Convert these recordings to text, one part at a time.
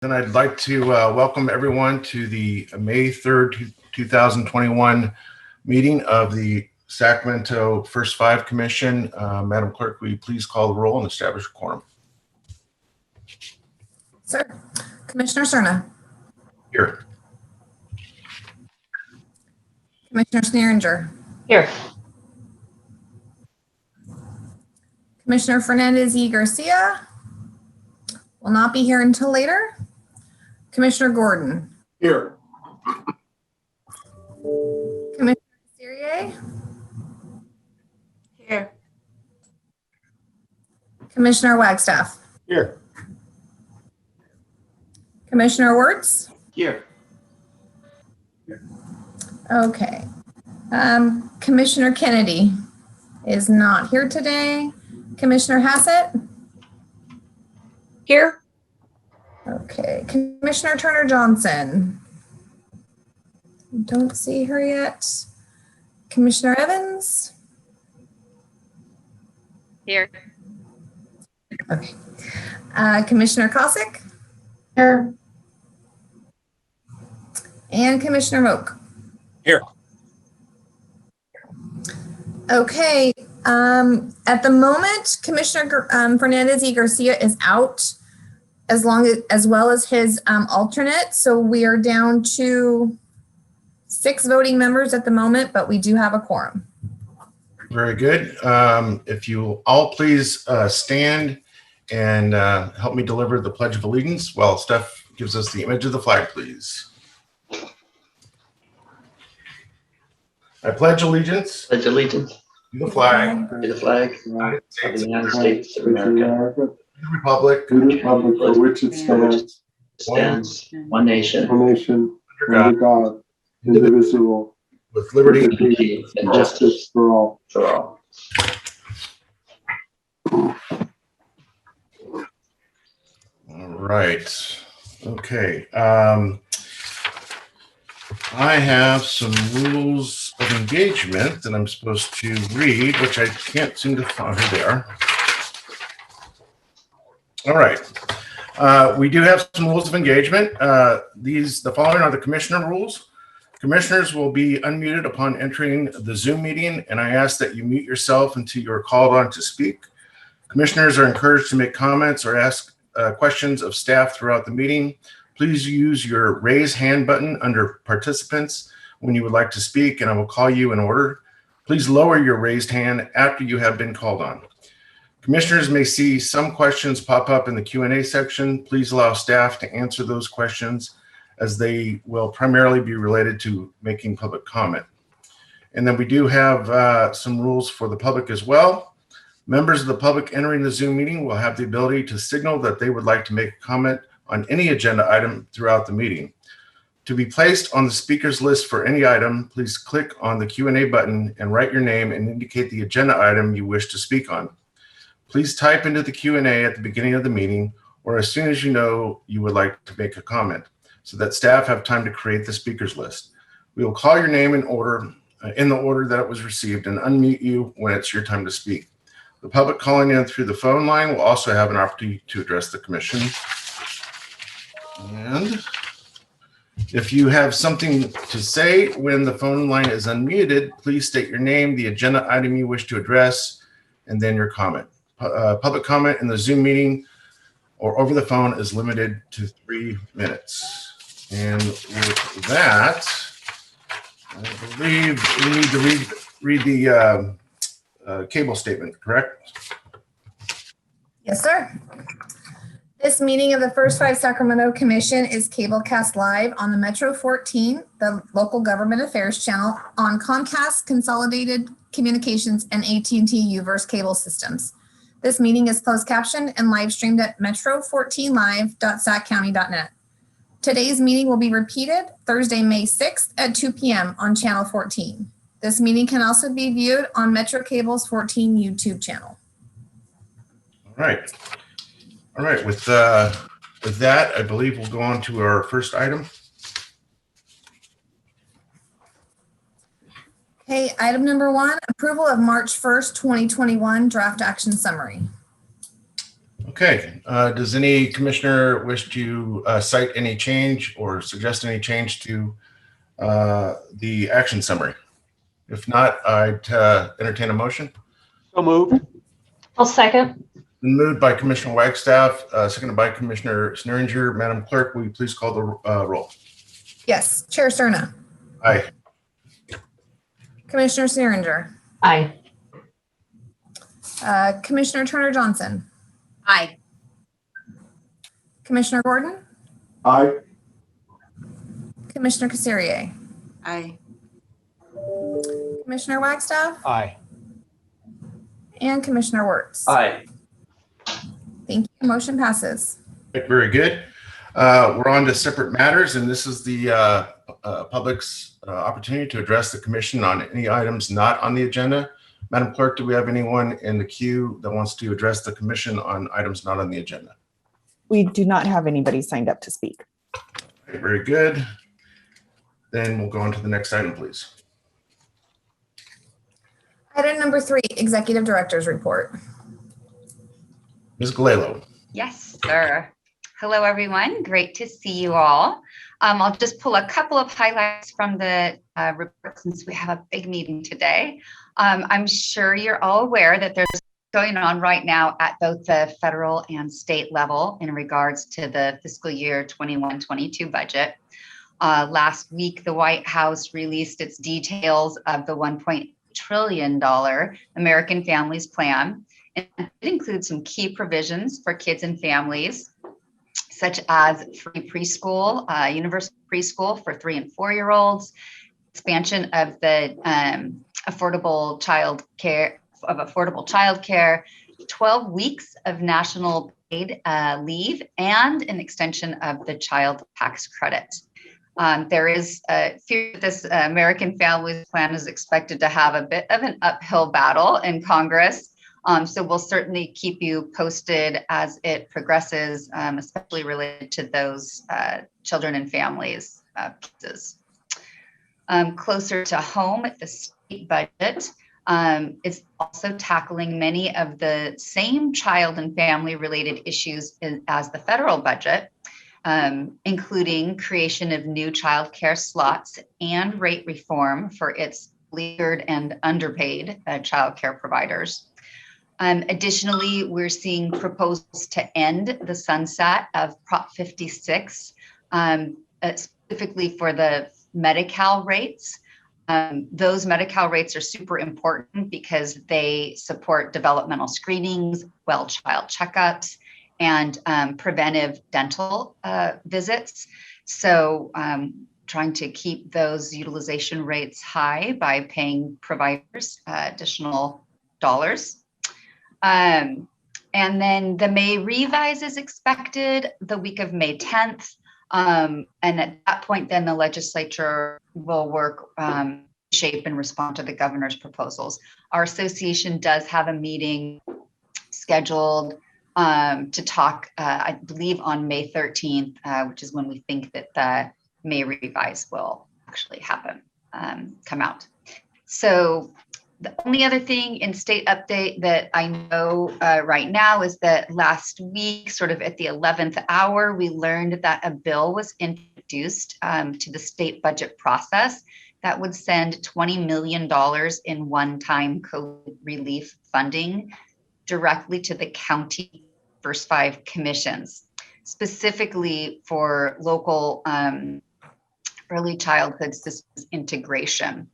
Then I'd like to welcome everyone to the May 3rd, 2021 meeting of the Sacramento First Five Commission. Madam Clerk, will you please call the roll and establish a quorum? Sir. Commissioner Cerna. Here. Commissioner Sneeringer. Here. Commissioner Fernandez y Garcia will not be here until later. Commissioner Gordon. Here. Commissioner Serie. Here. Commissioner Wagstaff. Here. Commissioner Wirtz. Here. Okay. Commissioner Kennedy is not here today. Commissioner Hassett. Here. Okay. Commissioner Turner Johnson. Don't see her yet. Commissioner Evans. Here. Okay. Commissioner Cosick. Here. And Commissioner Moak. Here. Okay. At the moment, Commissioner Fernandez y Garcia is out, as well as his alternate. So we are down to 6 voting members at the moment, but we do have a quorum. Very good. If you all please stand and help me deliver the Pledge of Allegiance while Steph gives us the image of the flag, please. I pledge allegiance Pledge allegiance to the flag to the flag of the United of the States United States of America, and the Republic To the republic for which it for which stands, it stands, one nation, one nation, under God, under God, indivisible, with liberty with liberty, and justice for all. for all. All right. Okay. I have some rules of engagement that I'm supposed to read, which I can't seem to find. Here they are. All right. We do have some rules of engagement. The following are the commissioner rules. Commissioners will be unmuted upon entering the Zoom meeting, and I ask that you mute yourself until you're called on to speak. Commissioners are encouraged to make comments or ask questions of staff throughout the meeting. Please use your raise hand button under participants when you would like to speak, and I will call you in order. Please lower your raised hand after you have been called on. Commissioners may see some questions pop up in the Q&A section. Please allow staff to answer those questions, as they will primarily be related to making public comment. And then we do have some rules for the public as well. Members of the public entering the Zoom meeting will have the ability to signal that they would like to make a comment on any agenda item throughout the meeting. To be placed on the speakers list for any item, please click on the Q&A button and write your name and indicate the agenda item you wish to speak on. Please type into the Q&A at the beginning of the meeting or as soon as you know you would like to make a comment, so that staff have time to create the speakers list. We will call your name in the order that it was received, and unmute you when it's your time to speak. The public calling in through the phone line will also have an opportunity to address the commission. And if you have something to say when the phone line is unmuted, please state your name, the agenda item you wish to address, and then your comment. Public comment in the Zoom meeting or over the phone is limited to 3 minutes. And with that, I believe we need to read the cable statement, correct? Yes, sir. This meeting of the First Five Sacramento Commission is cablecast live on the Metro 14, the local government affairs channel, on Comcast, Consolidated Communications, and AT&T Uverse cable systems. This meeting is closed captioned and live streamed at metro14live.saccounty.net. Today's meeting will be repeated Thursday, May 6th at 2 p.m. on channel 14. This meeting can also be viewed on Metro Cable's 14 YouTube channel. All right. All right, with that, I believe we'll go on to our first item. Okay, item number 1, approval of March 1st, 2021 draft action summary. Okay, does any commissioner wish to cite any change or suggest any change to the action summary? If not, I'd entertain a motion. So moved. I'll second. Been moved by Commissioner Wagstaff, seconded by Commissioner Sneeringer. Madam Clerk, will you please call the roll? Yes, Chair Cerna, Aye. Commissioner Sneeringer, Aye. Commissioner Turner Johnson, Aye. Commissioner Gordon, Aye. Commissioner Caserier, Aye. Commissioner Wagstaff, Aye. and Commissioner Wirtz. Aye. Thank you. Motion passes. Very good. We're on to separate matters, and this is the public's opportunity to address the commission on any items not on the agenda. Madam Clerk, do we have anyone in the queue that wants to address the commission on items not on the agenda? We do not have anybody signed up to speak. Okay, very good. Then we'll go on to the next item, please. Item number 3, Executive Director's Report. Ms. Galelo. Yes, sir. Hello, everyone. Great to see you all. I'll just pull a couple of highlights from the report since we have a big meeting today. I'm sure you're all aware that there's going on right now at both the federal and state level in regards to the fiscal year 21-22 budget. Last week, the White House released its details of the $1.8 trillion American Families Plan. And it includes some key provisions for kids and families, such as free preschool, universal preschool for 3 and 4-year-olds, expansion of the affordable child care, 12 weeks of national paid leave, and an extension of the child tax credit. There is a fear that this American Families Plan is expected to have a bit of an uphill battle in Congress. So we'll certainly keep you posted as it progresses, especially related to those children and families pieces. Closer to home, the state budget is also tackling many of the same child and family related issues as the federal budget, including creation of new child care slots and rate reform for its leaguered and underpaid child care providers. Additionally, we're seeing proposals to end the sunset of Prop 56, specifically for the Medi-Cal rates. Those Medi-Cal rates are super important because they support developmental screenings, well child checkups, and preventive dental visits. So trying to keep those utilization rates high by paying providers additional dollars. And then the May revise is expected the week of May 10th. And at that point, then the legislature will work, shape and respond to the governor's proposals. Our association does have a meeting scheduled to talk, I believe on May 13th, which is when we think that the May revise will actually happen, come out. So the only other thing in state update that I know right now is that last week, sort of at the 11th hour, we learned that a bill was introduced to the state budget process that would send $20 million in one-time COVID relief funding directly to the county first 5 commissions, specifically for local early childhood systems integration.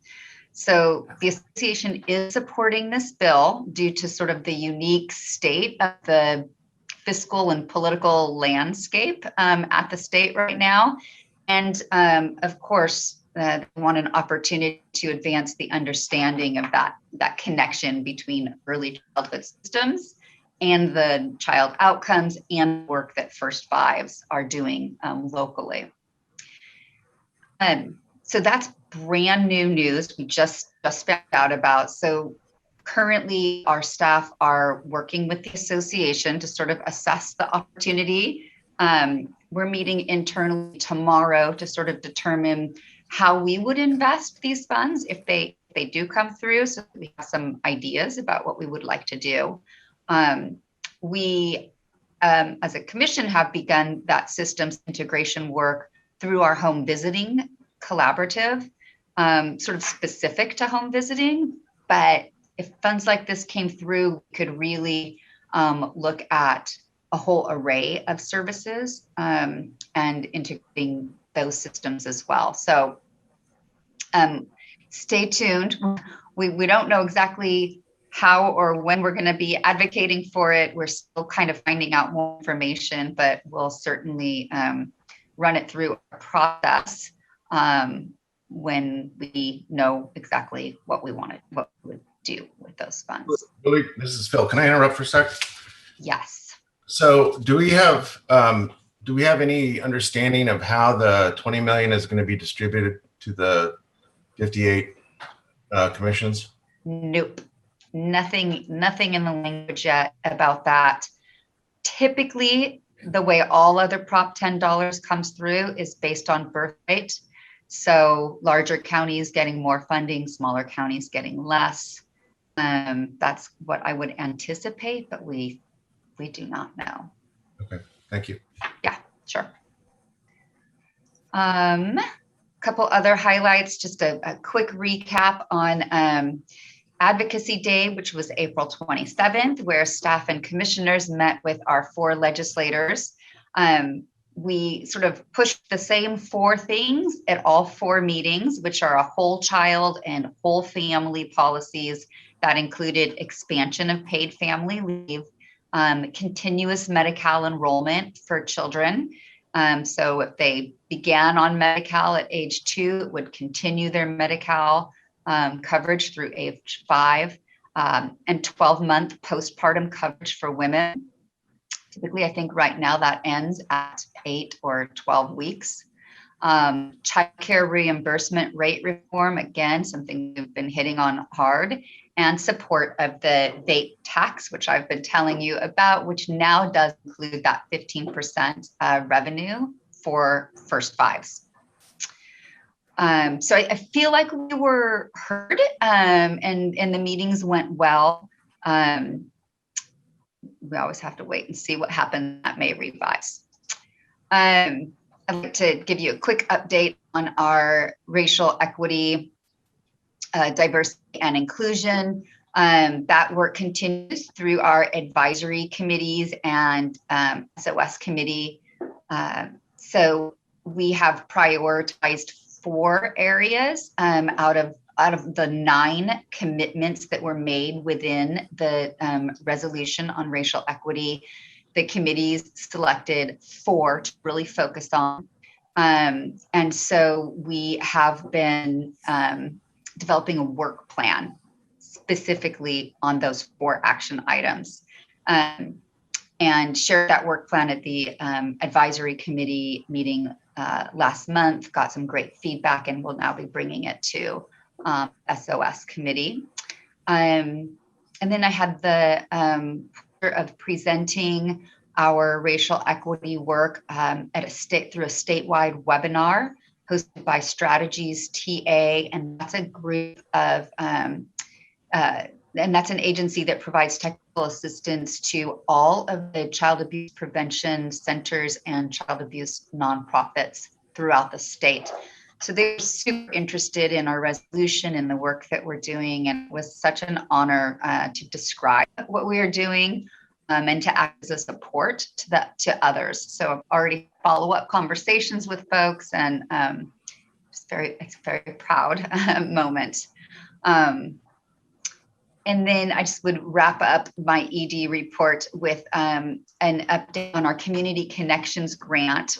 So the association is supporting this bill due to sort of the unique state of the fiscal and political landscape at the state right now. And of course, they want an opportunity to advance the understanding of that connection between early childhood systems and the child outcomes and work that First Fives are doing locally. So that's brand new news we just found out about. So currently our staff are working with the association to sort of assess the opportunity. We're meeting internally tomorrow to sort of determine how we would invest these funds if they do come through. So we have some ideas about what we would like to do. We as a commission, have begun that systems integration work through our home visiting collaborative, sort of specific to home visiting. But if funds like this came through, we could really look at a whole array of services and integrating those systems as well. So stay tuned. We don't know exactly how or when we're going to be advocating for it. We're still kind of finding out more information, but we'll certainly run it through a process when we know exactly what we would do with those funds. Really, this is Phil. Can I interrupt for a sec? Yes. So do we have any understanding of how the 20 million is going to be distributed to the 58 commissions? Nope. Nothing in the language yet about that. Typically, the way all other Prop 10 dollars comes through is based on birth rate. So larger counties getting more funding, smaller counties getting less. That's what I would anticipate, but we do not know. Okay, thank you. Yeah, sure. Couple other highlights, just a quick recap on Advocacy Day, which was April 27th, where staff and commissioners met with our 4 legislators. We sort of pushed the same 4 things at all 4 meetings, which are a whole child and whole family policies that included expansion of paid family leave, continuous Medi-Cal enrollment for children. So if they began on Medi-Cal at age 2, it would continue their Medi-Cal coverage through age 5, and 12-month postpartum coverage for women. Typically, I think right now that ends at 8 or 12 weeks. Child care reimbursement rate reform, again, something we've been hitting on hard, and support of the vape tax, which I've been telling you about, which now does include that 15% revenue for first fives. So I feel like we were heard, and the meetings went well. We always have to wait and see what happens. That may revise. I'd like to give you a quick update on our racial equity, diversity and inclusion. That work continues through our advisory committees and SOS committee. So we have prioritized 4 areas out of the 9 commitments that were made within the resolution on racial equity. The committees selected 4 to really focus on. And so we have been developing a work plan specifically on those 4 action items, and shared that work plan at the advisory committee meeting last month. Got some great feedback, and we'll now be bringing it to SOS committee. And then I had the pleasure of presenting our racial equity work through a statewide webinar hosted by Strategies TA, and that's a group of and that's an agency that provides technical assistance to all of the child abuse prevention centers and child abuse nonprofits throughout the state. So they're super interested in our resolution and the work that we're doing, and it was such an honor to describe what we are doing and to act as a support to others. So I've already follow-up conversations with folks, and it's a very proud moment. And then I just would wrap up my ED report with an update on our Community Connections grant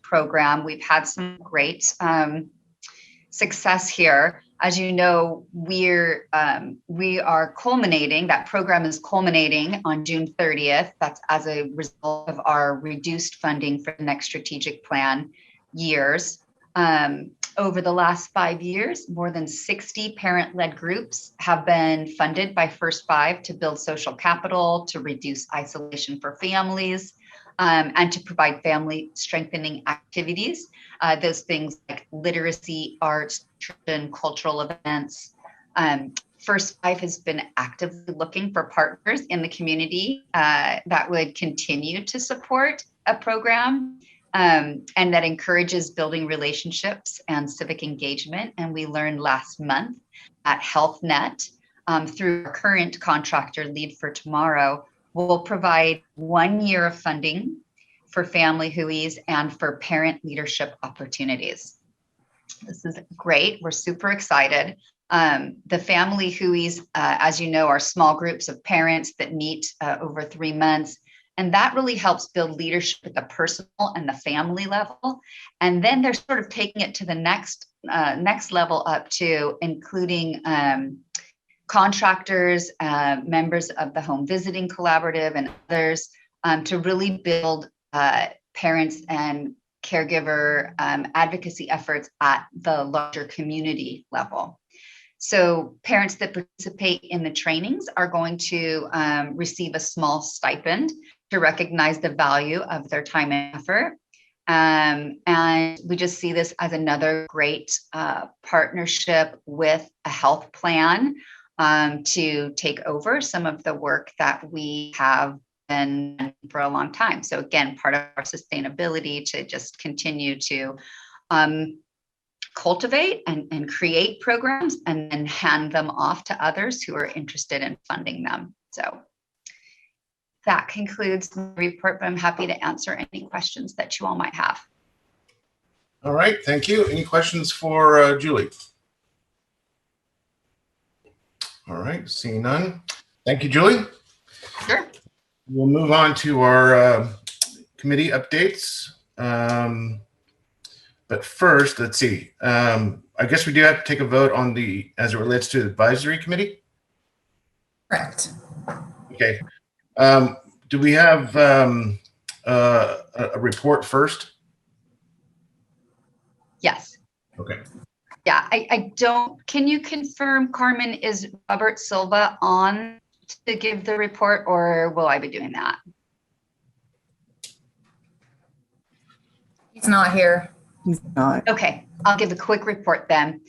program. We've had some great success here. As you know, we are culminating, that program is culminating on June 30th. That's as a result of our reduced funding for the next strategic plan years. Over the last 5 years, more than 60 parent-led groups have been funded by First Five to build social capital, to reduce isolation for families, and to provide family strengthening activities. Those things like literacy, arts, and cultural events, First Five has been actively looking for partners in the community that would continue to support a program and that encourages building relationships and civic engagement. And we learned last month at HealthNet through our current contractor, Lead for Tomorrow, will provide 1 year of funding for family WHOIs and for parent leadership opportunities. This is great. We're super excited. The family WHOIs, as you know, are small groups of parents that meet over 3 months. And that really helps build leadership at the personal and the family level. And then they're sort of taking it to the next level up to including contractors, members of the Home Visiting Collaborative and others to really build parents and caregiver advocacy efforts at the larger community level. So parents that participate in the trainings are going to receive a small stipend to recognize the value of their time and effort. And we just see this as another great partnership with a health plan to take over some of the work that we have been for a long time. So again, part of our sustainability to just continue to cultivate and create programs and then hand them off to others who are interested in funding them. So that concludes the report, but I'm happy to answer any questions that you all might have. All right, thank you. Any questions for Julie? All right, seeing none. Thank you, Julie. Sure. We'll move on to our committee updates. But first, let's see. I guess we do have to take a vote on the, as it relates to the advisory committee. Correct. Okay. Do we have a report first? Yes. Okay. Yeah, I don't, can you confirm, Carmen, is Robert Silva on to give the report, or will I be doing that? He's not here. He's not. Okay, I'll give a quick report then,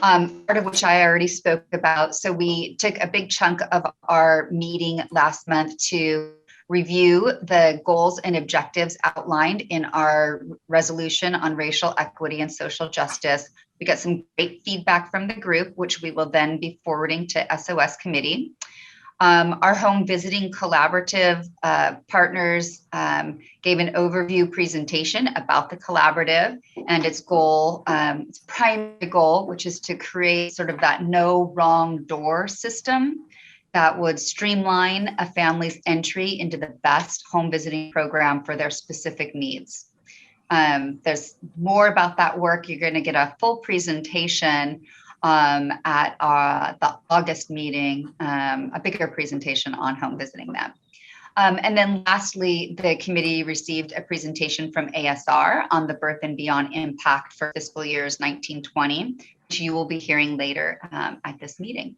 part of which I already spoke about. So we took a big chunk of our meeting last month to review the goals and objectives outlined in our resolution on racial equity and social justice. We got some great feedback from the group, which we will then be forwarding to SOS committee. Our home visiting collaborative partners gave an overview presentation about the collaborative and its goal, its primary goal, which is to create sort of that no wrong door system that would streamline a family's entry into the best home visiting program for their specific needs. There's more about that work. You're going to get a full presentation at the August meeting, a bigger presentation on home visiting them. And then lastly, the committee received a presentation from ASR on the Birth and Beyond impact for fiscal years 1920, which you will be hearing later at this meeting.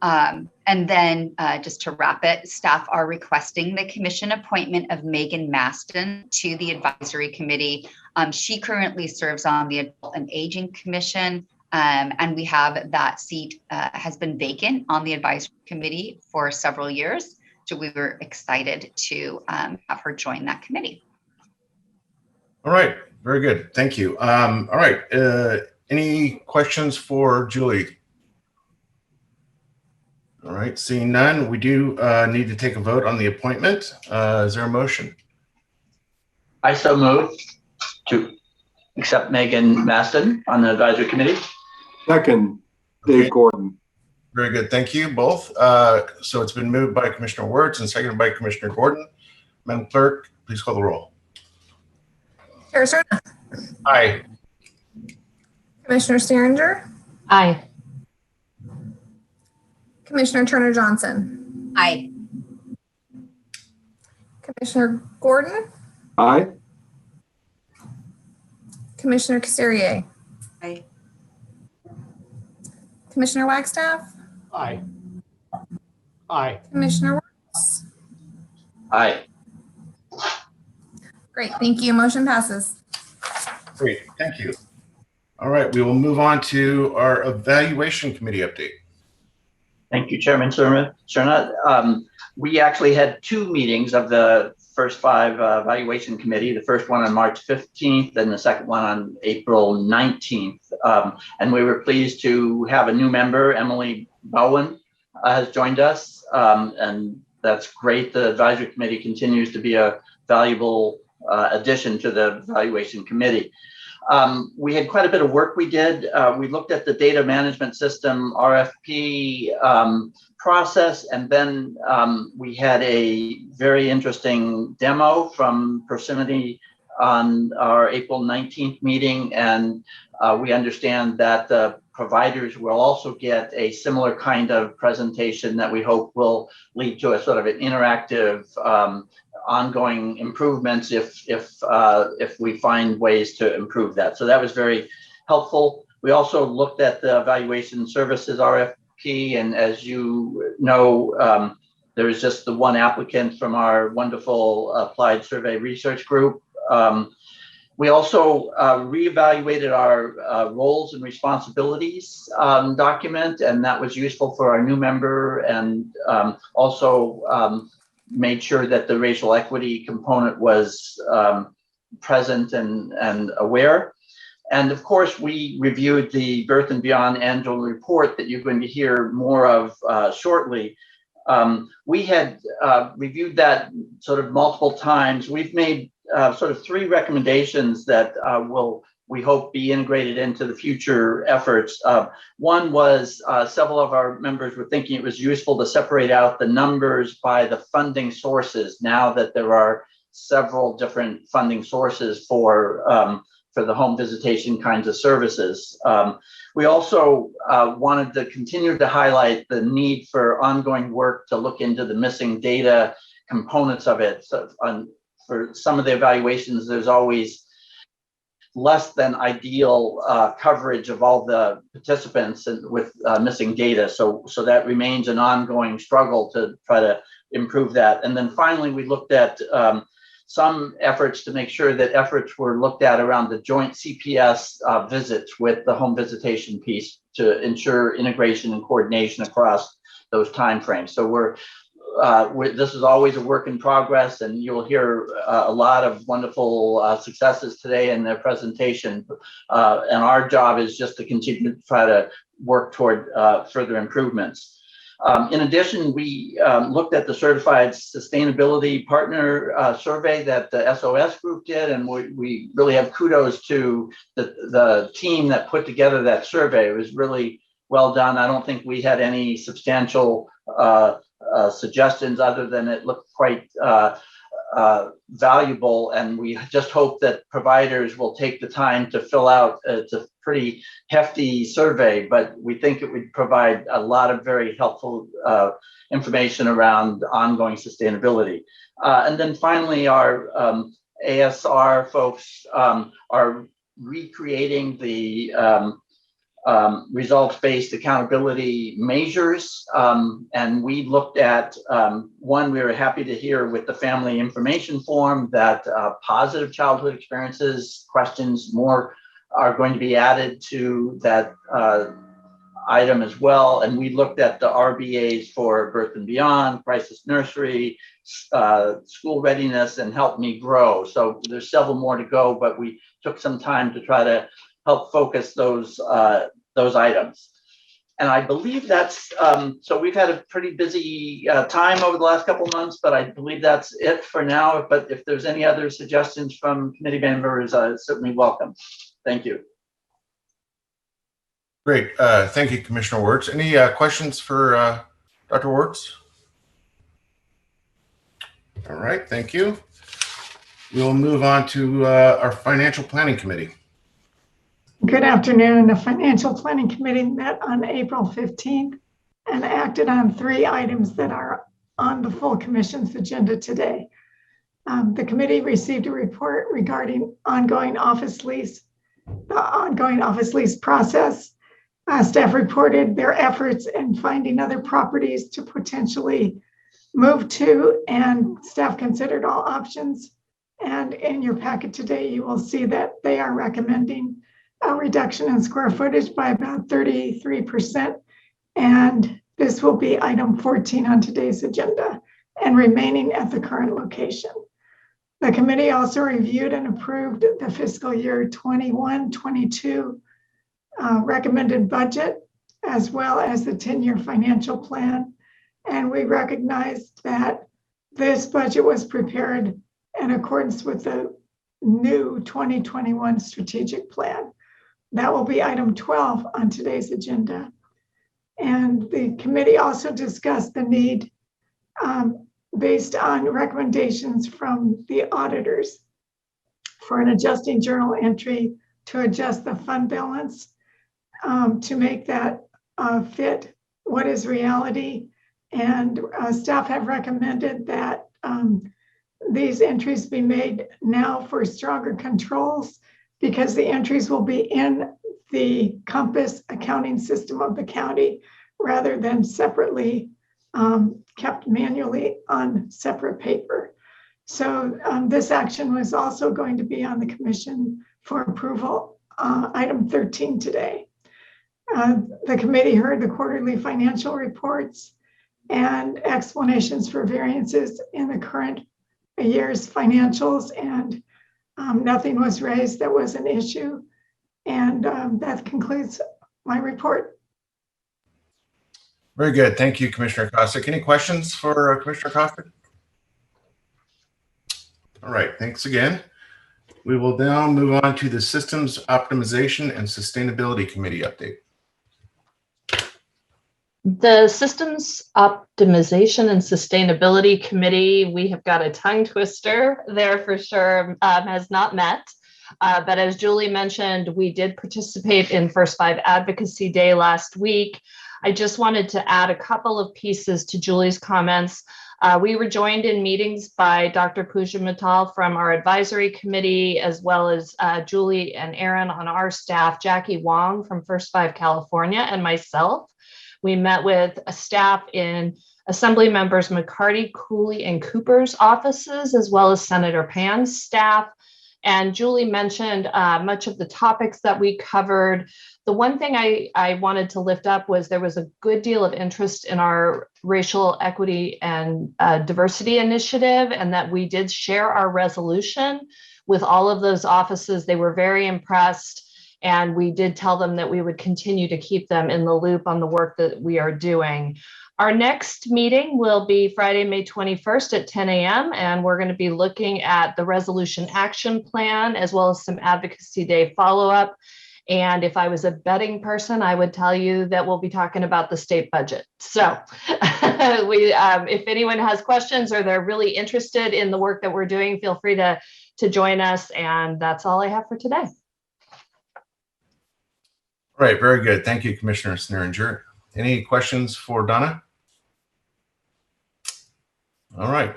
And then just to wrap it, staff are requesting the commission appointment of Megan Maston to the advisory committee. She currently serves on the Adult and Aging Commission. And we have that seat has been vacant on the advisory committee for several years. So we were excited to have her join that committee. All right, very good. Thank you. All right, any questions for Julie? All right, seeing none, we do need to take a vote on the appointment. Is there a motion? I so move to accept Megan Maston on the advisory committee. Second, Dave Gordon. Very good. Thank you both. So it's been moved by Commissioner Wirtz and seconded by Commissioner Gordon. Madam Clerk, please call the roll. Chair Serna. Aye. Commissioner Staringer. Aye. Commissioner Turner Johnson. Aye. Commissioner Gordon. Aye. Commissioner Caserier. Aye. Commissioner Wagstaff. Aye. Aye. Commissioner Wirtz. Aye. Great, thank you. Motion passes. Great. Thank you. All right, we will move on to our evaluation committee update. Thank you, Chairman Cerna. We actually had 2 meetings of the first 5 evaluation committee, the first one on March 15th and the second one on April 19th. And we were pleased to have a new member, Emily Bowen, has joined us. And that's great. The advisory committee continues to be a valuable addition to the evaluation committee. We had quite a bit of work we did. We looked at the data management system RFP process, and then we had a very interesting demo from Persimmon on our April 19th meeting, and we understand that the providers will also get a similar kind of presentation that we hope will lead to a sort of an interactive ongoing improvements if we find ways to improve that. So that was very helpful. We also looked at the evaluation services RFP, and as you know, there was just the one applicant from our wonderful applied survey research group. We also reevaluated our roles and responsibilities document, and that was useful for our new member, and also made sure that the racial equity component was present and aware. And of course, we reviewed the Birth and Beyond annual report that you're going to hear more of shortly. We had reviewed that sort of multiple times. We've made sort of 3 recommendations that will, we hope, be integrated into the future efforts. One was several of our members were thinking it was useful to separate out the numbers by the funding sources now that there are several different funding sources for the home visitation kinds of services. We also wanted to continue to highlight the need for ongoing work to look into the missing data components of it. So for some of the evaluations, there's always less than ideal coverage of all the participants and with missing data. So that remains an ongoing struggle to try to improve that. And then finally, we looked at some efforts to make sure that efforts were looked at around the joint CPS visits with the home visitation piece to ensure integration and coordination across those timeframes. So this is always a work in progress, and you'll hear a lot of wonderful successes today in their presentation. And our job is just to continue to try to work toward further improvements. In addition, we looked at the Certified Sustainability Partner survey that the SOS group did, and we really have kudos to the team that put together that survey. It was really well done. I don't think we had any substantial suggestions other than it looked quite valuable, and we just hope that providers will take the time to fill out. It's a pretty hefty survey, but we think it would provide a lot of very helpful information around ongoing sustainability. And then finally, our ASR folks are recreating the results-based accountability measures. And we looked at one, we were happy to hear with the family information form that positive childhood experiences questions more are going to be added to that item as well. And we looked at the RBAs for Birth and Beyond, Crisis Nursery, school readiness, and Help Me Grow. So there's several more to go, but we took some time to try to help focus those items. And I believe that's, so we've had a pretty busy time over the last couple of months, but I believe that's it for now. But if there's any other suggestions from committee members, certainly welcome. Thank you. Great. Thank you, Commissioner Wirtz. Any questions for Dr. Wirtz? All right, thank you. We'll move on to our Financial Planning Committee. Good afternoon. The Financial Planning Committee met on April 15th and acted on 3 items that are on the full commission's agenda today. The committee received a report regarding the ongoing office lease process. Staff reported their efforts in finding other properties to potentially move to, and staff considered all options. And in your packet today, you will see that they are recommending a reduction in square footage by about 33% and This will be item 14 on today's agenda and remaining at the current location. The committee also reviewed and approved the fiscal year 21-22 recommended budget, as well as the 10-year financial plan. And we recognized that this budget was prepared in accordance with the new 2021 strategic plan. That will be item 12 on today's agenda. And the committee also discussed the need, based on recommendations from the auditors, for an adjusting journal entry to adjust the fund balance to make that fit what is reality. And staff have recommended that these entries be made now for stronger controls, because the entries will be in the Compass accounting system of the county rather than separately kept manually on separate paper. So this action was also going to be on the commission for approval, item 13 today. The committee heard the quarterly financial reports and explanations for variances in the current year's financials, and nothing was raised that was an issue. And that concludes my report. Very good. Thank you, Commissioner Kosik. Any questions for Commissioner Kosik? All right, thanks again. We will now move on to the Systems Optimization and Sustainability Committee update. The Systems Optimization and Sustainability Committee, we have got a tongue twister there for sure, has not met. But as Julie mentioned, we did participate in First Five Advocacy Day last week. I just wanted to add a couple of pieces to Julie's comments. We were joined in meetings by Dr. Pooja Mittal from our advisory committee, as well as Julie and Aaron on our staff, Jackie Wong from First Five California, and myself. We met with a staff in Assembly members McCarty, Cooley, and Cooper's offices, as well as Senator Pan's staff. And Julie mentioned much of the topics that we covered. The one thing I wanted to lift up was there was a good deal of interest in our racial equity and diversity initiative, and that we did share our resolution with all of those offices. They were very impressed, and we did tell them that we would continue to keep them in the loop on the work that we are doing. Our next meeting will be Friday, May 21st at 10 a.m. And we're going to be looking at the resolution action plan, as well as some advocacy day follow-up. And if I was a betting person, I would tell you that we'll be talking about the state budget. So if anyone has questions or they're really interested in the work that we're doing, feel free to join us. And that's all I have for today. All right, very good. Thank you, Commissioner Sneeringer. Any questions for Donna? All right.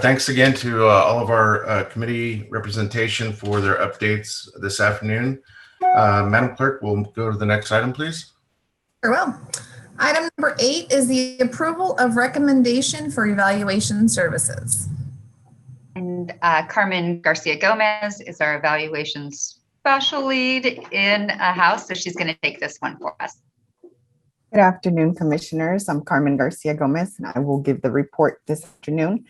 Thanks again to all of our committee representation for their updates this afternoon. Madam Clerk, we'll go to the next item, please. Very well. Item number 8 is the approval of recommendation for evaluation services. And Carmen Garcia Gomez is our evaluation special lead in house, so she's going to take this one for us. Good afternoon, Commissioners. I'm Carmen Garcia Gomez, and I will give the report this afternoon.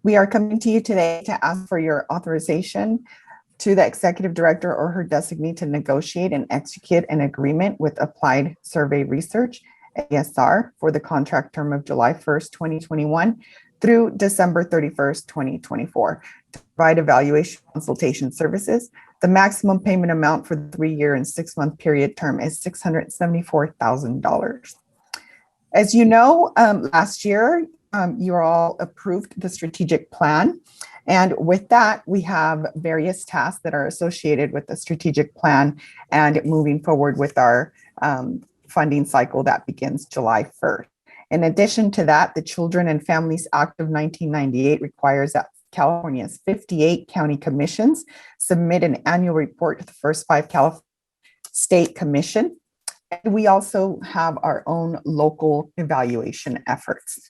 We are coming to you today to ask for your authorization to the Executive Director or her designee to negotiate and execute an agreement with Applied Survey Research, ASR, for the contract term of July 1st, 2021 through December 31st, 2024, to provide evaluation consultation services. The maximum payment amount for the 3-year and 6-month period term is $674,000. As you know, last year, you all approved the strategic plan. And with that, we have various tasks that are associated with the strategic plan and moving forward with our funding cycle that begins July 1st. In addition to that, the Children and Families Act of 1998 requires that California's 58 county commissions submit an annual report to the First Five California State Commission. And we also have our own local evaluation efforts.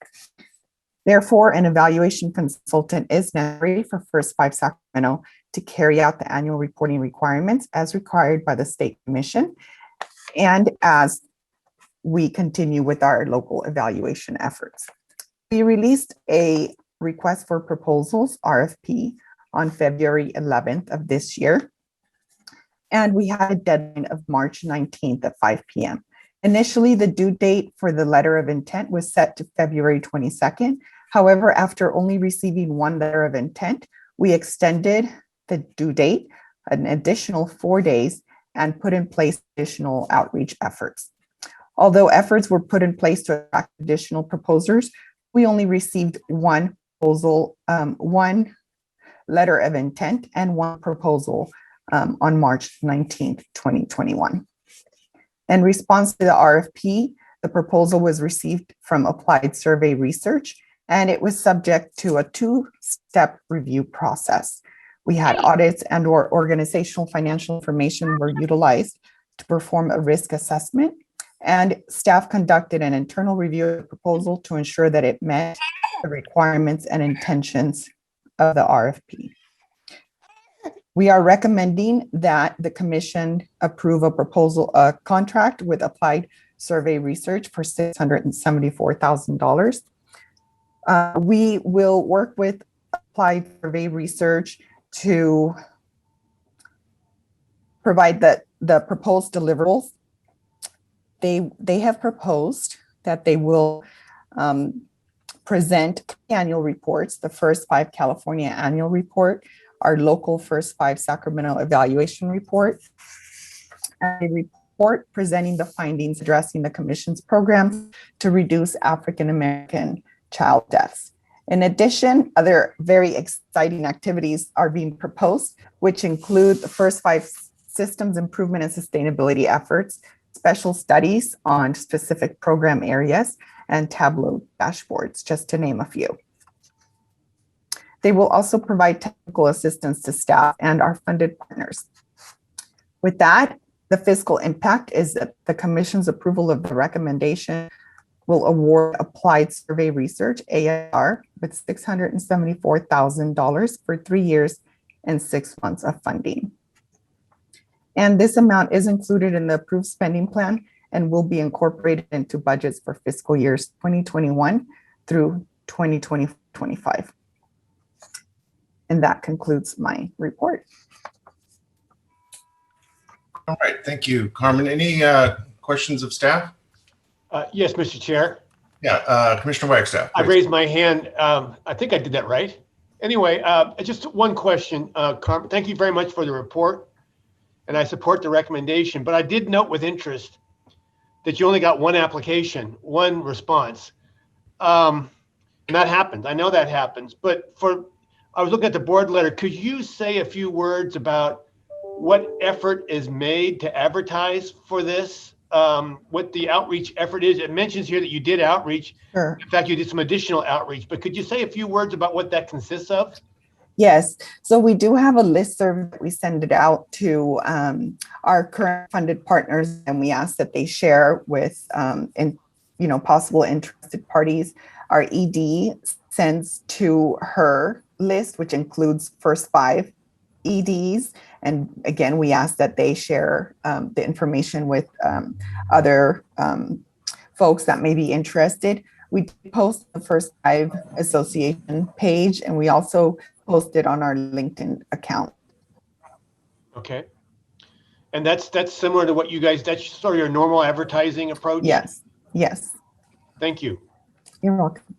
Therefore, an evaluation consultant is necessary for First Five Sacramento to carry out the annual reporting requirements as required by the State Commission. And as we continue with our local evaluation efforts. We released a request for proposals, RFP, on February 11th of this year. And we had a deadline of March 19th at 5 p.m. Initially, the due date for the letter of intent was set to February 22nd. However, after only receiving one letter of intent, we extended the due date an additional 4 days and put in place additional outreach efforts. Although efforts were put in place to attract additional proposers, we only received one proposal, one letter of intent and one proposal on March 19th, 2021. In response to the RFP, the proposal was received from Applied Survey Research, and it was subject to a two-step review process. We had audits and/or organizational financial information were utilized to perform a risk assessment, and staff conducted an internal review of the proposal to ensure that it met the requirements and intentions of the RFP. We are recommending that the commission approve a proposal, a contract with Applied Survey Research for $674,000. We will work with Applied Survey Research to provide the proposed deliverables. They have proposed that they will present annual reports, the first 5 California annual report, our local first 5 Sacramento evaluation report, and a report presenting the findings addressing the commission's program to reduce African American child deaths. In addition, other very exciting activities are being proposed, which include the first 5 systems improvement and sustainability efforts, special studies on specific program areas, and Tableau dashboards, just to name a few. They will also provide technical assistance to staff and our funded partners. With that, the fiscal impact is that the commission's approval of the recommendation will award Applied Survey Research, ASR, with $674,000 for 3 years and 6 months of funding. And this amount is included in the approved spending plan and will be incorporated into budgets for fiscal years 2021 through 2025. And that concludes my report. All right, thank you, Carmen. Any questions of staff? Yes, Mr. Chair. Yeah, Commissioner Wagstaff. I raised my hand. I think I did that right. Anyway, just one question, Carmen. Thank you very much for the report, and I support the recommendation. But I did note with interest that you only got one application, one response. And that happens. I know that happens. But I was looking at the board letter. Could you say a few words about what effort is made to advertise for this? What the outreach effort is? It mentions here that you did outreach. Sure. In fact, you did some additional outreach. But could you say a few words about what that consists of? Yes, so we do have a listserv that we send it out to our current funded partners, and we ask that they share with possible interested parties. Our ED sends to her list, which includes first 5 EDs, and again, we ask that they share the information with other folks that may be interested. We post the first 5 association page, and we also posted on our LinkedIn account. Okay. And that's similar to what you guys, that's sort of your normal advertising approach? Yes, yes. Thank you. You're welcome.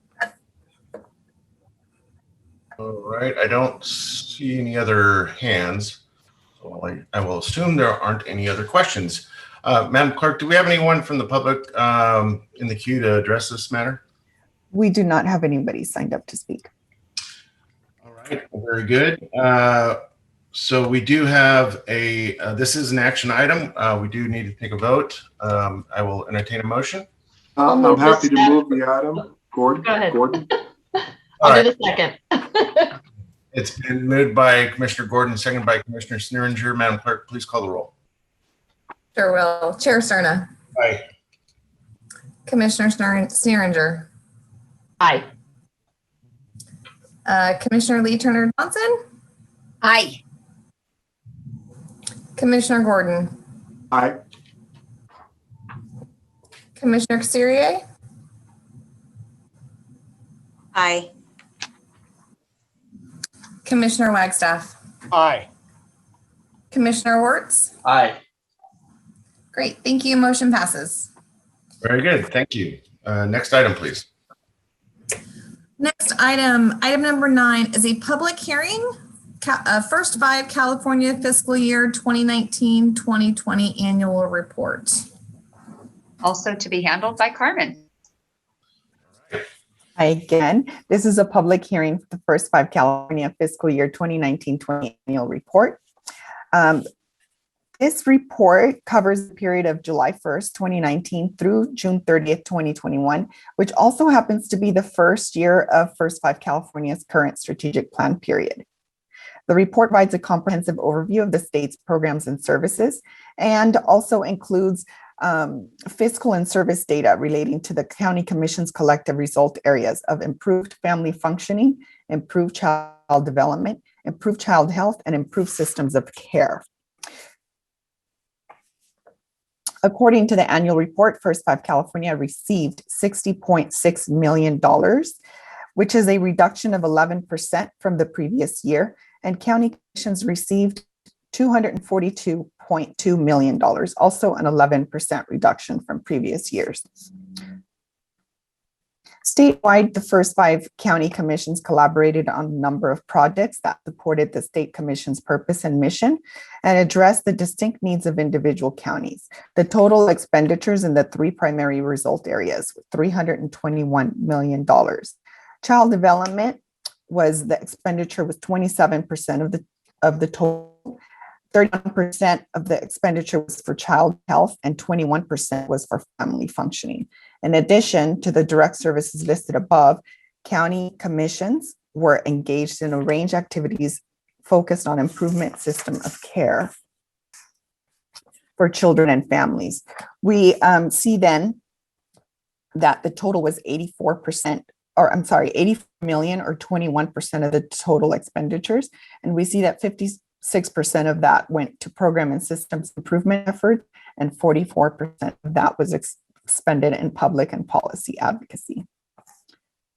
All right, I don't see any other hands. So I will assume there aren't any other questions. Madam Clerk, do we have anyone from the public in the queue to address this matter? We do not have anybody signed up to speak. All right, very good. So we do have this is an action item. We do need to take a vote. I will entertain a motion. I'm happy to move the item. Gordon? Go ahead. Gordon? I'll do the second. It's been moved by Commissioner Gordon, seconded by Commissioner Sneeringer. Madam Clerk, please call the roll. Sure will. Chair Cerna. Aye. Commissioner Sneeringer. Aye. Commissioner Lee Turner Johnson. Aye. Commissioner Gordon. Aye. Commissioner Exterior, Aye. Commissioner Wagstaff, Aye. Commissioner Wertz. Aye. Great, thank you. Motion passes. Very good. Thank you. Next item, please. Next item, item number 9 is a public hearing. First 5 California fiscal year 2019-2020 annual report. Also to be handled by Carmen. Hi again. This is a public hearing for the first 5 California fiscal year 2019-20 annual report. This report covers the period of July 1st, 2019 through June 30th, 2021, which also happens to be the first year of First 5 California's current strategic plan period. The report provides a comprehensive overview of the state's programs and services and also includes fiscal and service data relating to the County Commission's collective result areas of improved family functioning, improved child development, improved child health, and improved systems of care. According to the annual report, First 5 California received $60.6 million, which is a reduction of 11% from the previous year, and county commissions received $242.2 million, also an 11% reduction from previous years. Statewide, the first 5 county commissions collaborated on a number of projects that supported the state commission's purpose and mission and addressed the distinct needs of individual counties. The total expenditures in the 3 primary result areas were $321 million. Child development the expenditure was 27% of the total. 31% of the expenditure was for child health and 21% was for family functioning. In addition to the direct services listed above, county commissions were engaged in a range of activities focused on improvement system of care for children and families. We see then that the total was 84%, or I'm sorry, 80 million or 21% of the total expenditures. And we see that 56% of that went to program and systems improvement effort, and 44% of that was expended in public and policy advocacy.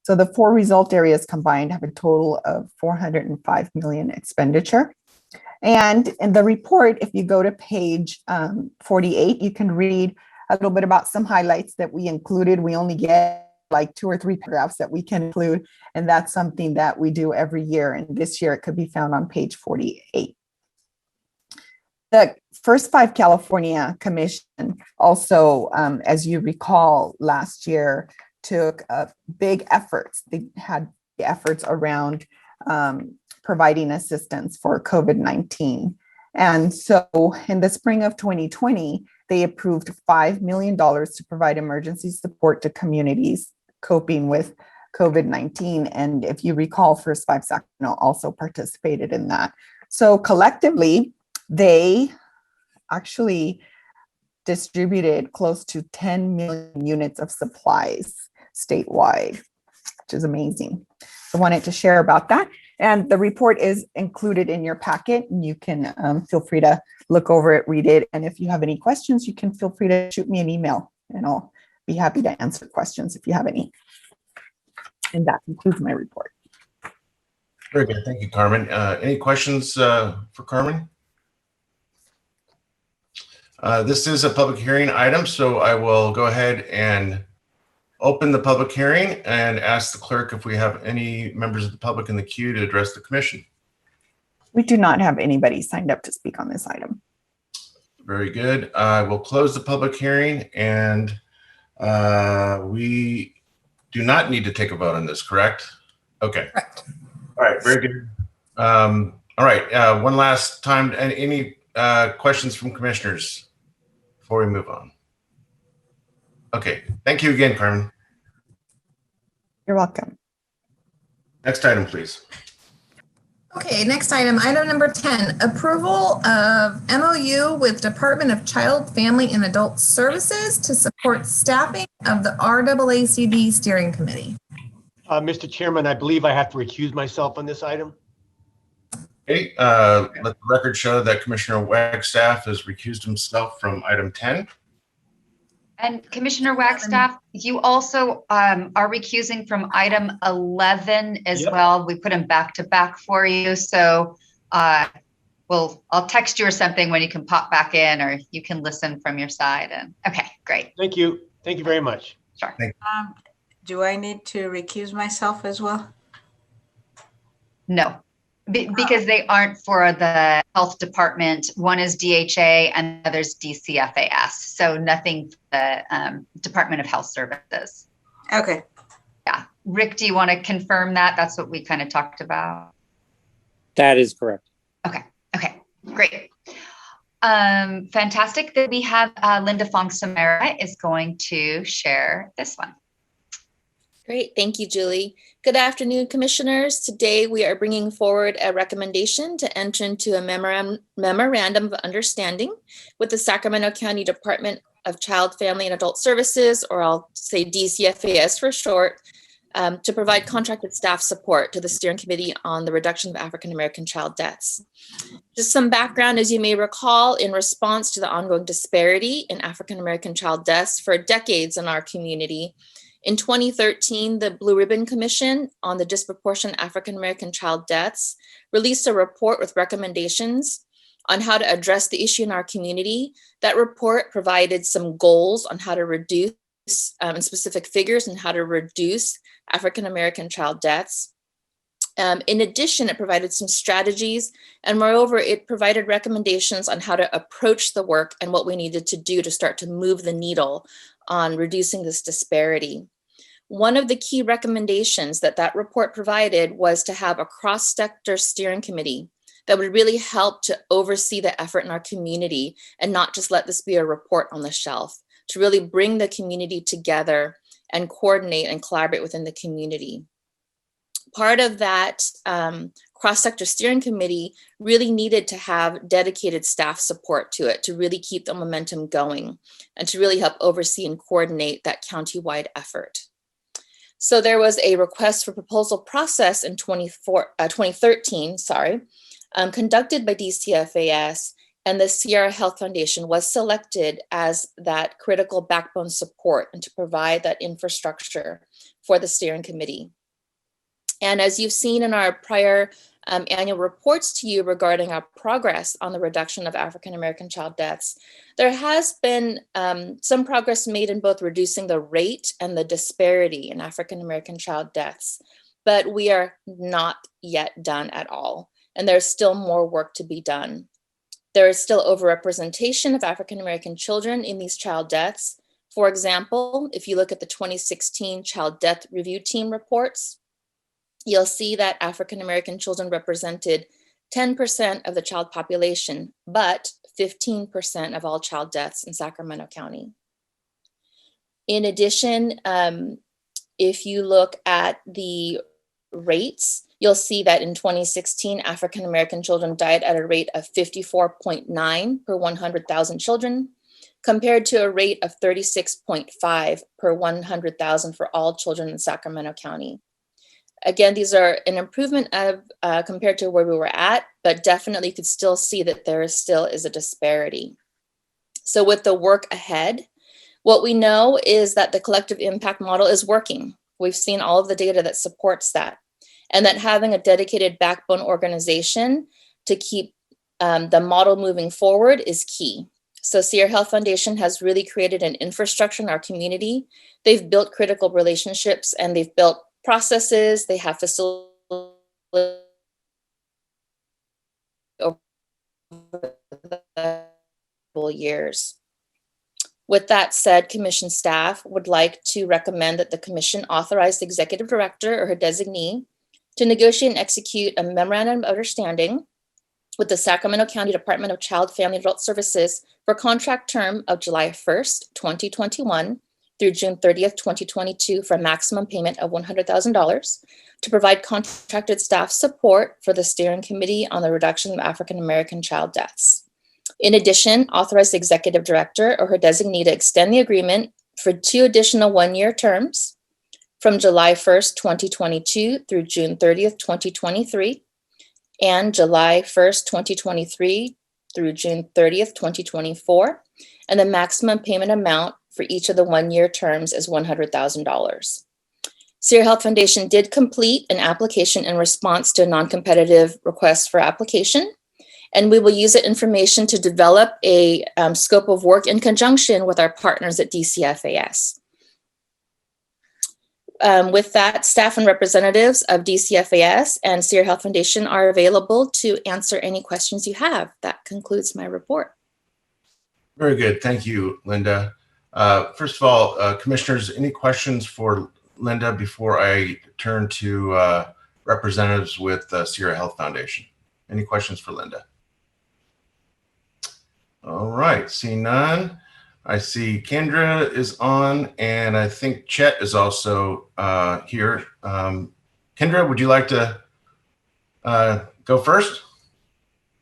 So the 4 result areas combined have a total of 405 million expenditure. And in the report, if you go to page 48, you can read a little bit about some highlights that we included. We only get like 2 or 3 paragraphs that we can include, and that's something that we do every year. And this year it could be found on page 48. The First 5 California Commission also, as you recall, last year took big efforts. They had efforts around providing assistance for COVID-19. And so in the spring of 2020, they approved $5 million to provide emergency support to communities coping with COVID-19. And if you recall, First 5 Sacramento also participated in that. So collectively, they actually distributed close to 10 million units of supplies statewide, which is amazing. So I wanted to share about that. And the report is included in your packet, and you can feel free to look over it, read it. And if you have any questions, you can feel free to shoot me an email, and I'll be happy to answer questions if you have any. And that concludes my report. Very good. Thank you, Carmen. Any questions for Carmen? This is a public hearing item, so I will go ahead and open the public hearing and ask the clerk if we have any members of the public in the queue to address the commission. We do not have anybody signed up to speak on this item. Very good. I will close the public hearing, and we do not need to take a vote on this, correct? Okay. Correct. All right, very good. All right, one last time, and any questions from commissioners before we move on? Okay, thank you again, Carmen. You're welcome. Next item, please. Okay, next item, item number 10, approval of MOU with Department of Child, Family, and Adult Services to support staffing of the RAACD Steering Committee. Mr. Chairman, I believe I have to recuse myself on this item. Okay, let the record show that Commissioner Wagstaff has recused himself from item 10. And Commissioner Wagstaff, you also are recusing from item 11 as Yep. well. We put them back to back for you. So I'll text you or something when you can pop back in, or you can listen from your side. And okay, great. Thank you. Thank you very much. Sure. Do I need to recuse myself as well? No, because they aren't for the health department. One is DHA and the other's DCFAS. So nothing for the Department of Health Services. Okay. Yeah. Rick, do you want to confirm that? That's what we kind of talked about. That is correct. Okay, great. Fantastic that we have Linda Fong-Samara is going to share this one. Great. Thank you, Julie. Good afternoon, commissioners. Today we are bringing forward a recommendation to enter into a memorandum of understanding with the Sacramento County Department of Child, Family, and Adult Services, or I'll say DCFAS for short, to provide contracted staff support to the Steering Committee on the Reduction of African American Child Deaths. Just some background, as you may recall, in response to the ongoing disparity in African American child deaths for decades in our community, in 2013, the Blue Ribbon Commission on the Disproportionate African American Child Deaths released a report with recommendations on how to address the issue in our community. That report provided some goals on how to reduce and specific figures on how to reduce African American child deaths. In addition, it provided some strategies, and moreover, it provided recommendations on how to approach the work and what we needed to do to start to move the needle on reducing this disparity. One of the key recommendations that report provided was to have a cross-sector steering committee that would really help to oversee the effort in our community and not just let this be a report on the shelf, to really bring the community together and coordinate and collaborate within the community. Part of that cross-sector steering committee really needed to have dedicated staff support to it to really keep the momentum going and to really help oversee and coordinate that county-wide effort. So there was a request for proposal process in 2013, conducted by DCFAS, and the Sierra Health Foundation was selected as that critical backbone support and to provide that infrastructure for the steering committee. And as you've seen in our prior annual reports to you regarding our progress on the reduction of African American child deaths, there has been some progress made in both reducing the rate and the disparity in African American child deaths, but we are not yet done at all. And there's still more work to be done. There is still overrepresentation of African American children in these child deaths. For example, if you look at the 2016 Child Death Review Team reports, you'll see that African American children represented 10% of the child population, but 15% of all child deaths in Sacramento County. In addition, if you look at the rates, you'll see that in 2016, African American children died at a rate of 54.9 per 100,000 children, compared to a rate of 36.5 per 100,000 for all children in Sacramento County. Again, these are an improvement of compared to where we were at, but definitely you could still see that there still is a disparity. So with the work ahead, what we know is that the collective impact model is working. We've seen all of the data that supports that, and that having a dedicated backbone organization to keep the model moving forward is key. So Sierra Health Foundation has really created an infrastructure in our community. They've built critical relationships and they've built processes, they have facilities over the years. With that said, commission staff would like to recommend that the commission authorize the executive director or her designee to negotiate and execute a memorandum of understanding with the Sacramento County Department of Child, Family, and Adult Services for contract term of July 1st, 2021 through June 30th, 2022 for a maximum payment of $100,000 to provide contracted staff support for the steering committee on the reduction of African American child deaths. In addition, authorize the executive director or her designee to extend the agreement for 2 additional one-year terms from July 1st, 2022 through June 30th, 2023, and July 1st, 2023 through June 30th, 2024, and the maximum payment amount for each of the one-year terms is $100,000. Sierra Health Foundation did complete an application in response to a non-competitive request for application, and we will use that information to develop a scope of work in conjunction with our partners at DCFAS. With that, staff and representatives of DCFAS and Sierra Health Foundation are available to answer any questions you have. That concludes my report. Very good. Thank you, Linda. First of all, commissioners, any questions for Linda before I turn to representatives with Sierra Health Foundation? Any questions for Linda? All right, seeing none. I see Kendra is on, and I think Chet is also here. Kendra, would you like to go first?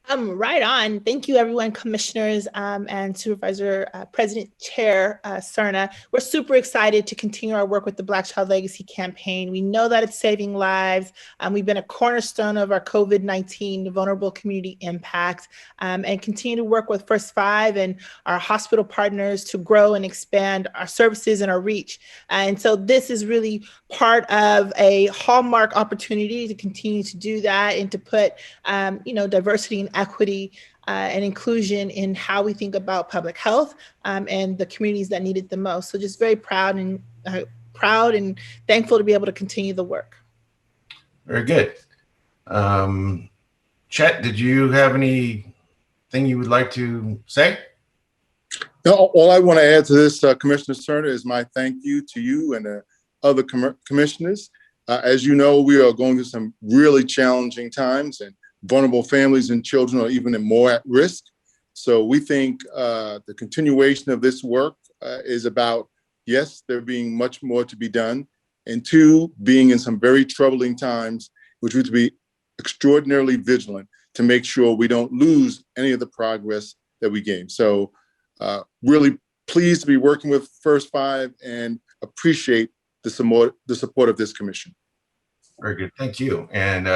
Right on. Thank you, everyone, commissioners and Supervisor President Chair Serna. We're super excited to continue our work with the Black Child Legacy Campaign. We know that it's saving lives. We've been a cornerstone of our COVID-19 vulnerable community impact, and continue to work with First Five and our hospital partners to grow and expand our services and our reach. And so this is really part of a hallmark opportunity to continue to do that and to put diversity and equity and inclusion in how we think about public health and the communities that need it the most. So just very proud and thankful to be able to continue the work. Very good. Chet, did you have anything you would like to say? No, all I want to add to this, Commissioner Serna, is my thank you to you and the other commissioners. As you know, we are going through some really challenging times, and vulnerable families and children are even more at risk. So we think the continuation of this work is about, yes, there being much more to be done, and two, being in some very troubling times, which we have to be extraordinarily vigilant to make sure we don't lose any of the progress that we gain. So really pleased to be working with First Five and appreciate the support of this commission. Very good. Thank you. And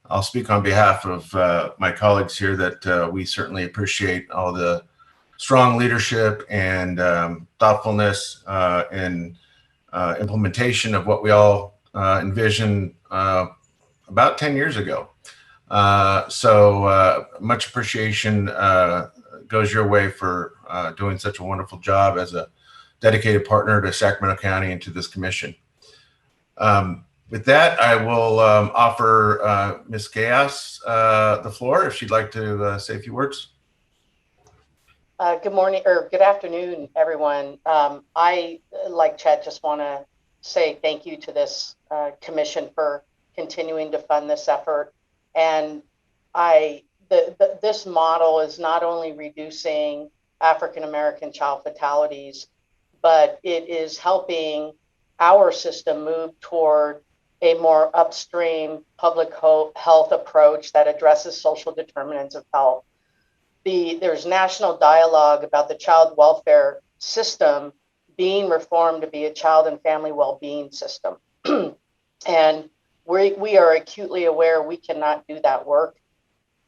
I'll speak on behalf of my colleagues here that we certainly appreciate all the strong leadership and thoughtfulness and implementation of what we all envisioned about 10 years ago. So much appreciation goes your way for doing such a wonderful job as a dedicated partner to Sacramento County and to this commission. With that, I will offer Ms. Chaos the floor if she'd like to say a few words. Good morning or good afternoon, everyone. I, like Chad, just want to say thank you to this commission for continuing to fund this effort. And this model is not only reducing African-American child fatalities, but it is helping our system move toward a more upstream public health approach that addresses social determinants of health. There's national dialogue about the child welfare system being reformed to be a child and family well-being system. And we are acutely aware we cannot do that work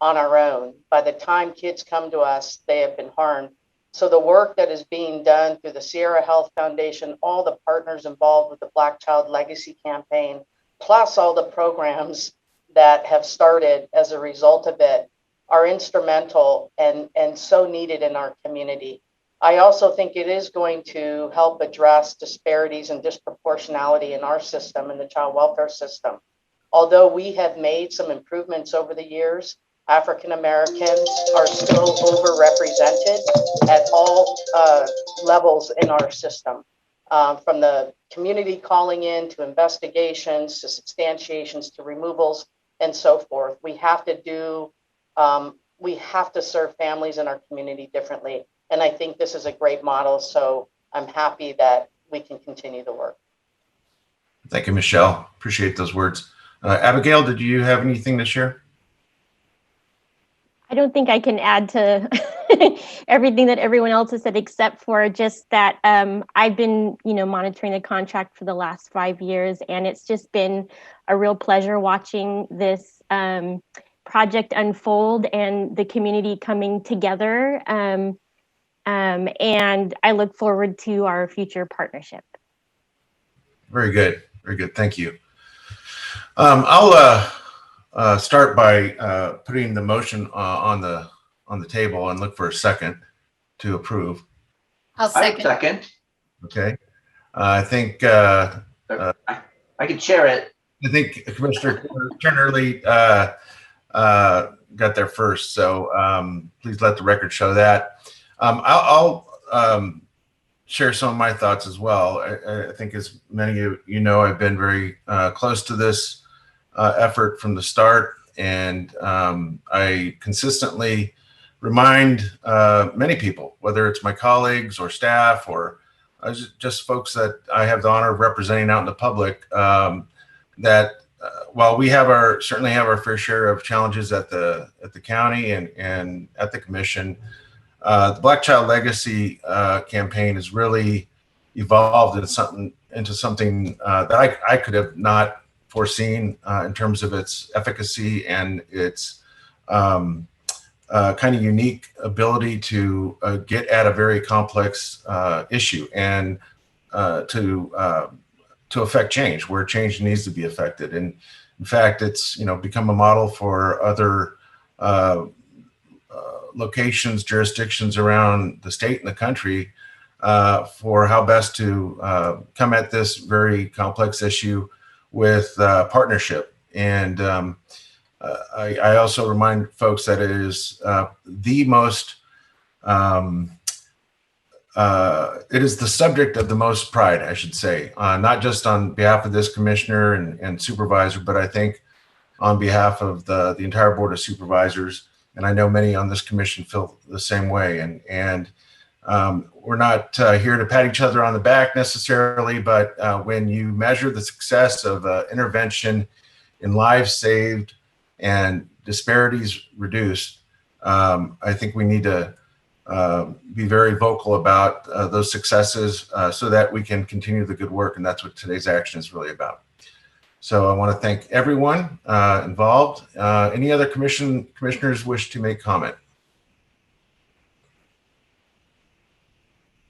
on our own. By the time kids come to us, they have been harmed. So the work that is being done through the Sierra Health Foundation, all the partners involved with the Black Child Legacy Campaign, plus all the programs that have started as a result of it, are instrumental and so needed in our community. I also think it is going to help address disparities and disproportionality in our system, in the child welfare system. Although we have made some improvements over the years, African Americans are still overrepresented at all levels in our system, from the community calling in to investigations to substantiations to removals and so forth. We have to serve families in our community differently. And I think this is a great model. So I'm happy that we can continue the work. Thank you, Michelle. Appreciate those words. Abigail, did you have anything to share? I don't think I can add to everything that everyone else has said, except for just that I've been, monitoring the contract for the last 5 years, and it's just been a real pleasure watching this project unfold and the community coming together. And I look forward to our future partnership. Very good. Very good. Thank you. I'll start by putting the motion on the table and look for a second to approve. I'll second. Second. Okay. I think I can share it. I think Commissioner Turnerly got there first, so please let the record show that. I'll share some of my thoughts as well. I think, as many of you know, I've been very close to this effort from the start, and I consistently remind many people, whether it's my colleagues or staff or just folks that I have the honor of representing out in the public, that while we certainly have our fair share of challenges at the county and at the commission, the Black Child Legacy campaign has really evolved into something that I could have not foreseen in terms of its efficacy and its kind of unique ability to get at a very complex issue and to affect change where change needs to be affected. And in fact, it's become a model for other locations, jurisdictions around the state and the country for how best to come at this very complex issue with partnership. And I also remind folks that it is the most, it is the subject of the most pride, I should say, not just on behalf of this commissioner and supervisor, but I think on behalf of the entire Board of Supervisors. And I know many on this commission feel the same way. And we're not here to pat each other on the back necessarily, but when you measure the success of intervention in lives saved and disparities reduced, I think we need to be very vocal about those successes so that we can continue the good work. And that's what today's action is really about. So I want to thank everyone involved. Any other commissioners wish to make comment?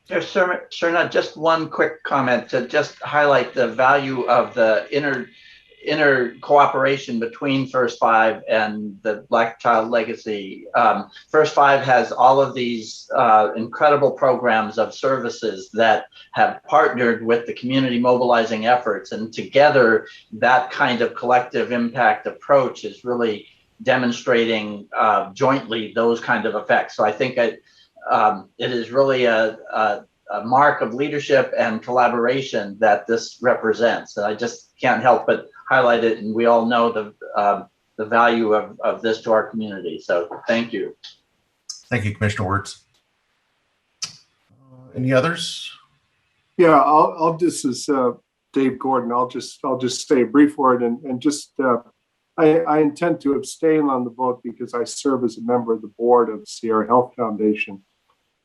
Yes, sir, not just one quick comment to just highlight the value of the inner cooperation between First Five and the Black Child Legacy. First Five has all of these incredible programs of services that have partnered with the community mobilizing efforts, and together that kind of collective impact approach is really demonstrating jointly those kind of effects. So I think it is really a mark of leadership and collaboration that this represents. And I just can't help but highlight it, and we all know the value of this to our community. So thank you. Thank you, Commissioner Wirtz. Any others? Yeah, I'll just, as Dave Gordon, I'll just say a brief word and just I intend to abstain on the vote because I serve as a member of the board of Sierra Health Foundation.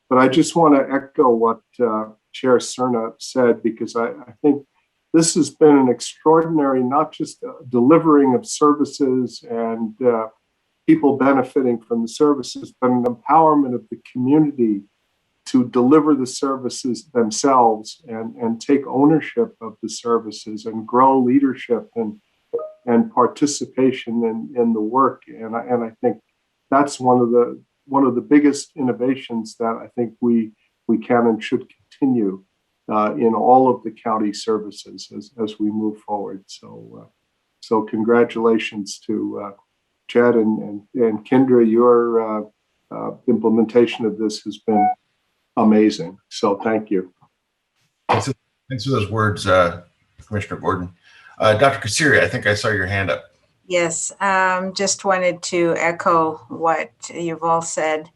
But I just want to echo what Chair Cerna said, because I think this has been an extraordinary, not just delivering of services and people benefiting from the services, but an empowerment of the community to deliver the services themselves and take ownership of the services and grow leadership and participation in the work. And I think that's one of the biggest innovations that I think we can and should continue in all of the county services as we move forward. So congratulations to Chad and Kendra. Your implementation of this has been amazing. So thank you. Thanks for those words, Commissioner Gordon. Dr. Kasiri, I think I saw your hand up. Yes, just wanted to echo what you've all said.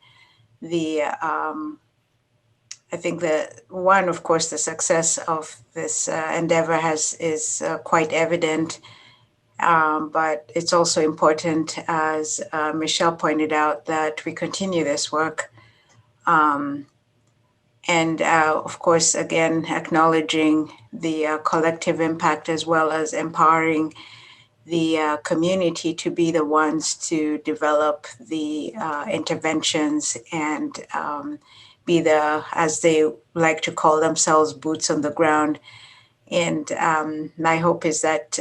I think that one, of course, the success of this endeavor is quite evident, but it's also important, as Michelle pointed out, that we continue this work. And of course, again, acknowledging the collective impact as well as empowering the community to be the ones to develop the interventions and be the, as they like to call themselves, boots on the ground. And my hope is that,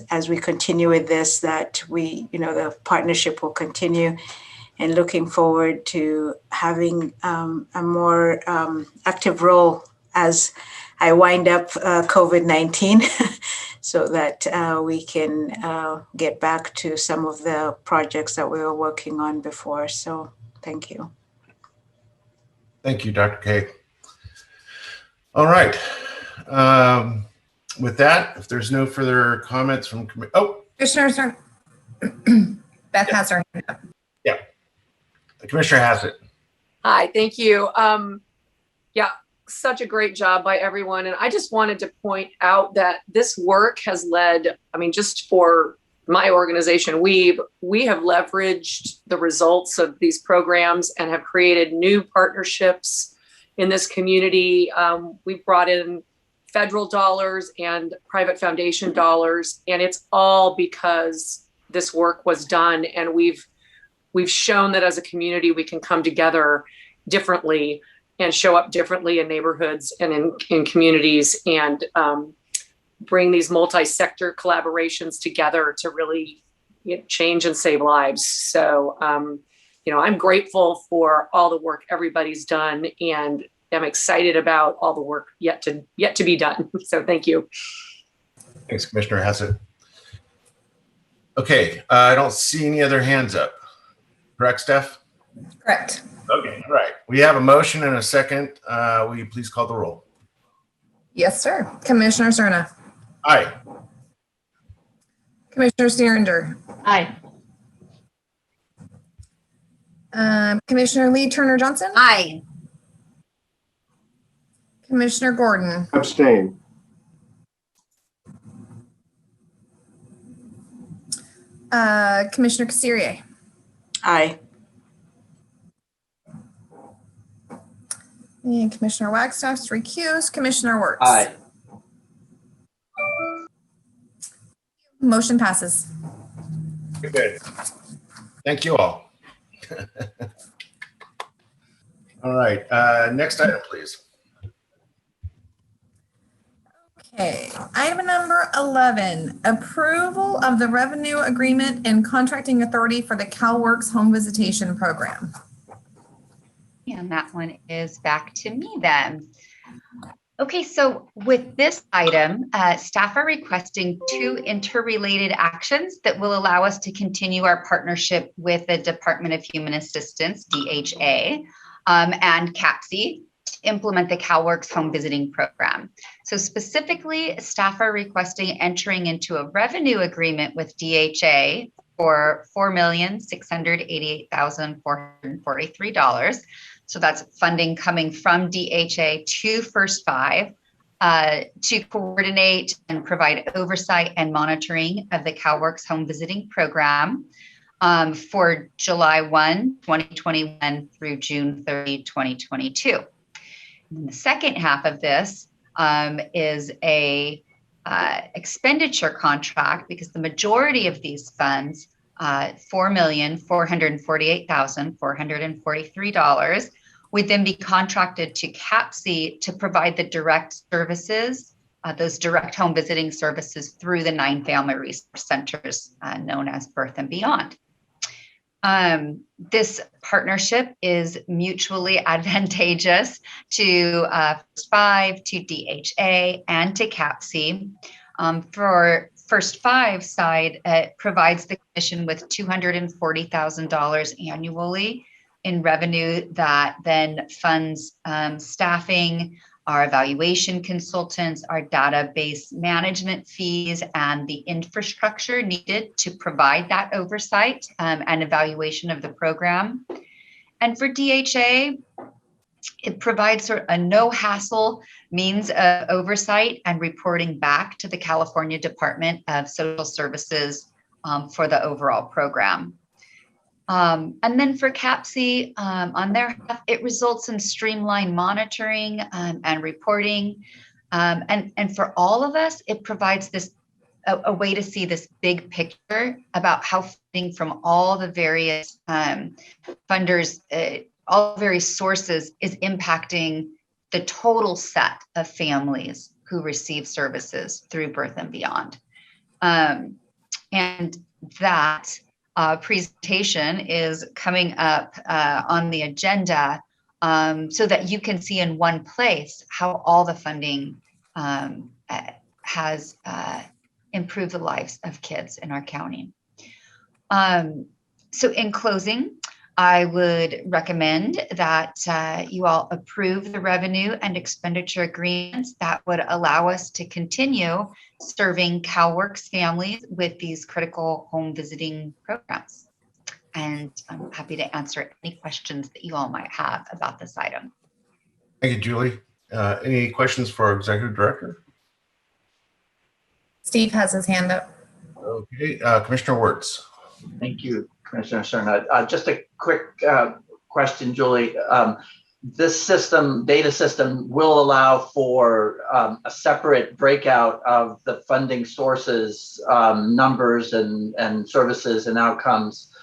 as we continue with this, that we, the partnership will continue, and looking forward to having a more active role as I wind up COVID-19 so that we can get back to some of the projects that we were working on before. So thank you. Thank you, Dr. Kay. All right. With that, if there's no further comments from, Commissioner, Beth has her hand up. Yeah, the Commissioner has it. Hi, thank you. Yeah, such a great job by everyone. And I just wanted to point out that this work has led, just for my organization, we have leveraged the results of these programs and have created new partnerships in this community. We've brought in federal dollars and private foundation dollars, and it's all because this work was done. And we've shown that as a community, we can come together differently and show up differently in neighborhoods and in communities, and bring these multi-sector collaborations together to really change and save lives. So, I'm grateful for all the work everybody's done, and I'm excited about all the work yet to be done. So thank you. Thanks, Commissioner Hassett. Okay, I don't see any other hands up. Correct, Steph? Correct. Okay, all right. We have a motion and a second. Will you please call the roll? Yes, sir. Commissioner Cerna. Aye. Commissioner Steeringer. Aye. Commissioner Lee Turner Johnson. Aye. Commissioner Gordon. Abstain. Commissioner Casirier. Aye. And Commissioner Wagstaff's recused. Commissioner Wirtz. Aye. Motion passes. Good. Thank you all. All right, next item, please. Okay, item number 11, approval of the revenue agreement and contracting authority for the Calworks home visitation program. And that one is back to me then. Okay, so with this item, staff are requesting 2 interrelated actions that will allow us to continue our partnership with the Department of Human Assistance, DHA, and CAPC to implement the Calworks home visiting program. So specifically, staff are requesting entering into a revenue agreement with DHA for $4,688,443. So that's funding coming from DHA to First Five to coordinate and provide oversight and monitoring of the Calworks home visiting program for July 1, 2021 through June 30, 2022. And the second half of this is a expenditure contract, because the majority of these funds, $4,448,443, would then be contracted to CAPC to provide the direct services, those direct home visiting services through the 9 family resource centers known as Birth and Beyond. This partnership is mutually advantageous to First Five, to DHA, and to CAPC. For First Five side, it provides the commission with $240,000 annually in revenue that then funds staffing, our evaluation consultants, our database management fees, and the infrastructure needed to provide that oversight and evaluation of the program. And for DHA, it provides sort of a no-hassle means of oversight and reporting back to the California Department of Social Services for the overall program. And then for CAPC, on their half, it results in streamlined monitoring and reporting. And for all of us, it provides this a way to see this big picture about how funding from all the various funders, all the various sources is impacting the total set of families who receive services through Birth and Beyond. And that presentation is coming up on the agenda so that you can see in one place how all the funding has improved the lives of kids in our county. So in closing, I would recommend that you all approve the revenue and expenditure agreements that would allow us to continue serving Calworks families with these critical home visiting programs. And I'm happy to answer any questions that you all might have about this item. Thank you, Julie. Any questions for our Executive Director? Steve has his hand up. Okay, Commissioner Wirtz. Thank you, Commissioner Cerna. Just a quick question, Julie. This system, data system, will allow for a separate breakout of the funding sources, numbers, and services and outcomes.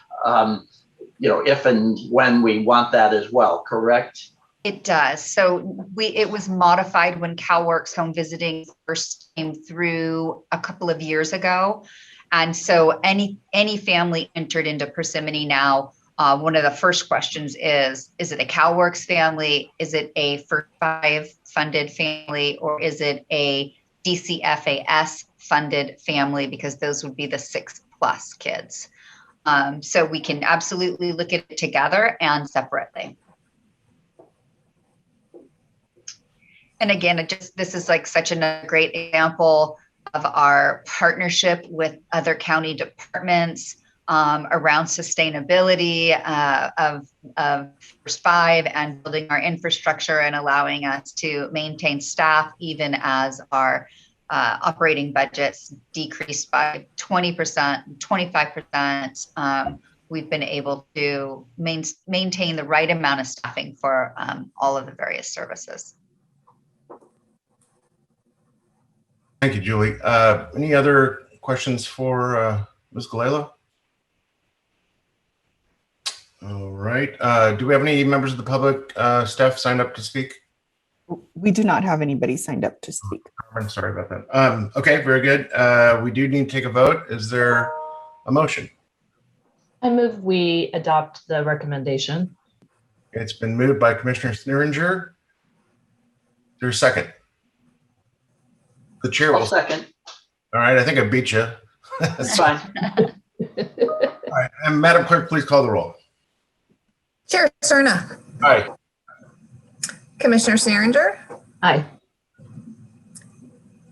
If and when we want that as well, correct? It does. So it was modified when Calworks Home Visiting first came through a couple of years ago. And so any family entered into Persimmon now, one of the first questions is it a Calworks family? Is it a First 5 funded family? Or is it a DCFAS funded family? Because those would be the 6+ kids. So we can absolutely look at it together and separately. And again, this is like such a great example of our partnership with other county departments around sustainability of First 5 and building our infrastructure and allowing us to maintain staff even as our operating budgets decreased by 20%, 25%. We've been able to maintain the right amount of staffing for all of the various services. Thank you, Julie. Any other questions for Ms. Galelo? All right. Do we have any members of the public staff signed up to speak? We do not have anybody signed up to speak. I'm sorry about that. Okay, very good. We do need to take a vote. Is there a motion? I move we adopt the recommendation. It's been moved by Commissioner Sneeringer. There's a second. The chair will. I'll second. All right, I think I beat you. That's fine. All right, and Madam Clerk, please call the roll. Chair Cerna. Aye. Commissioner Sneeringer. Aye.